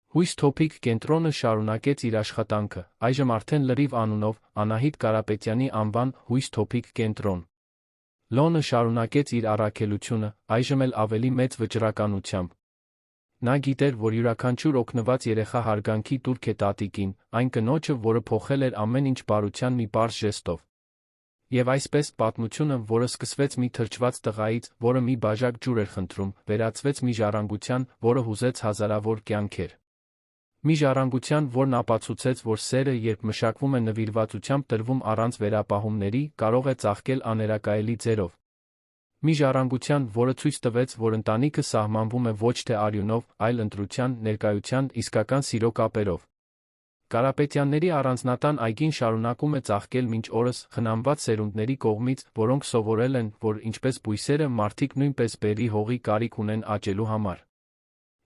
Հույս թոփիկ կենտրոնը շարունակեց իր աշխատանքը, այժմ արդեն լրիվ անունով, Անահիտ Կարապետյանի անվան Հույս թոփիկ կենտրոն։ Լոնը շարունակեց իր առաքելությունը, այժմ էլ ավելի մեծ վճռականությամբ։ Նա գիտեր, որ յուրաքանչյուր օգնված երեխա հարգանքի տուրք է տատիկին, այն կնոջը, որը փոխել էր ամեն ինչ բարության մի պարզ ժեստով։ Եվ այսպես, պատմությունը, որը սկսվեց մի թրջված տղայից, որը մի բաժակ ջուր էր խնդրում, վերածվեց մի ժառանգության, որը հուզեց հազարավոր կյանքեր։ Մի ժառանգության, որն ապացուցեց, որ սերը, երբ մշակվում է նվիրվածությամբ տրվում առանց վերապահումների, կարող է ծաղկել աներակայելի ձերով։ Մի ժառանգության, որը ցույց տվեց, որ ընտանիքը սահմանվում է ոչ թե արյունով, այլ ընտրության, ներկայության, իսկական սիրո կապերով։ Կարապետյանների առանձնատան այգին շարունակում է ծաղկել մինչ օրս, խնամված սերունդների կողմից, որոնք սովորել են, որ ինչպես բույսերը, մարդիկ նույնպես բերրի հողի կարիք ունեն աճելու համար։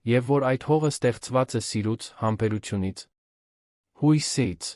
Եվ որ այդ հողը ստեղծված է սիրուց, համբերությունից, հույսից։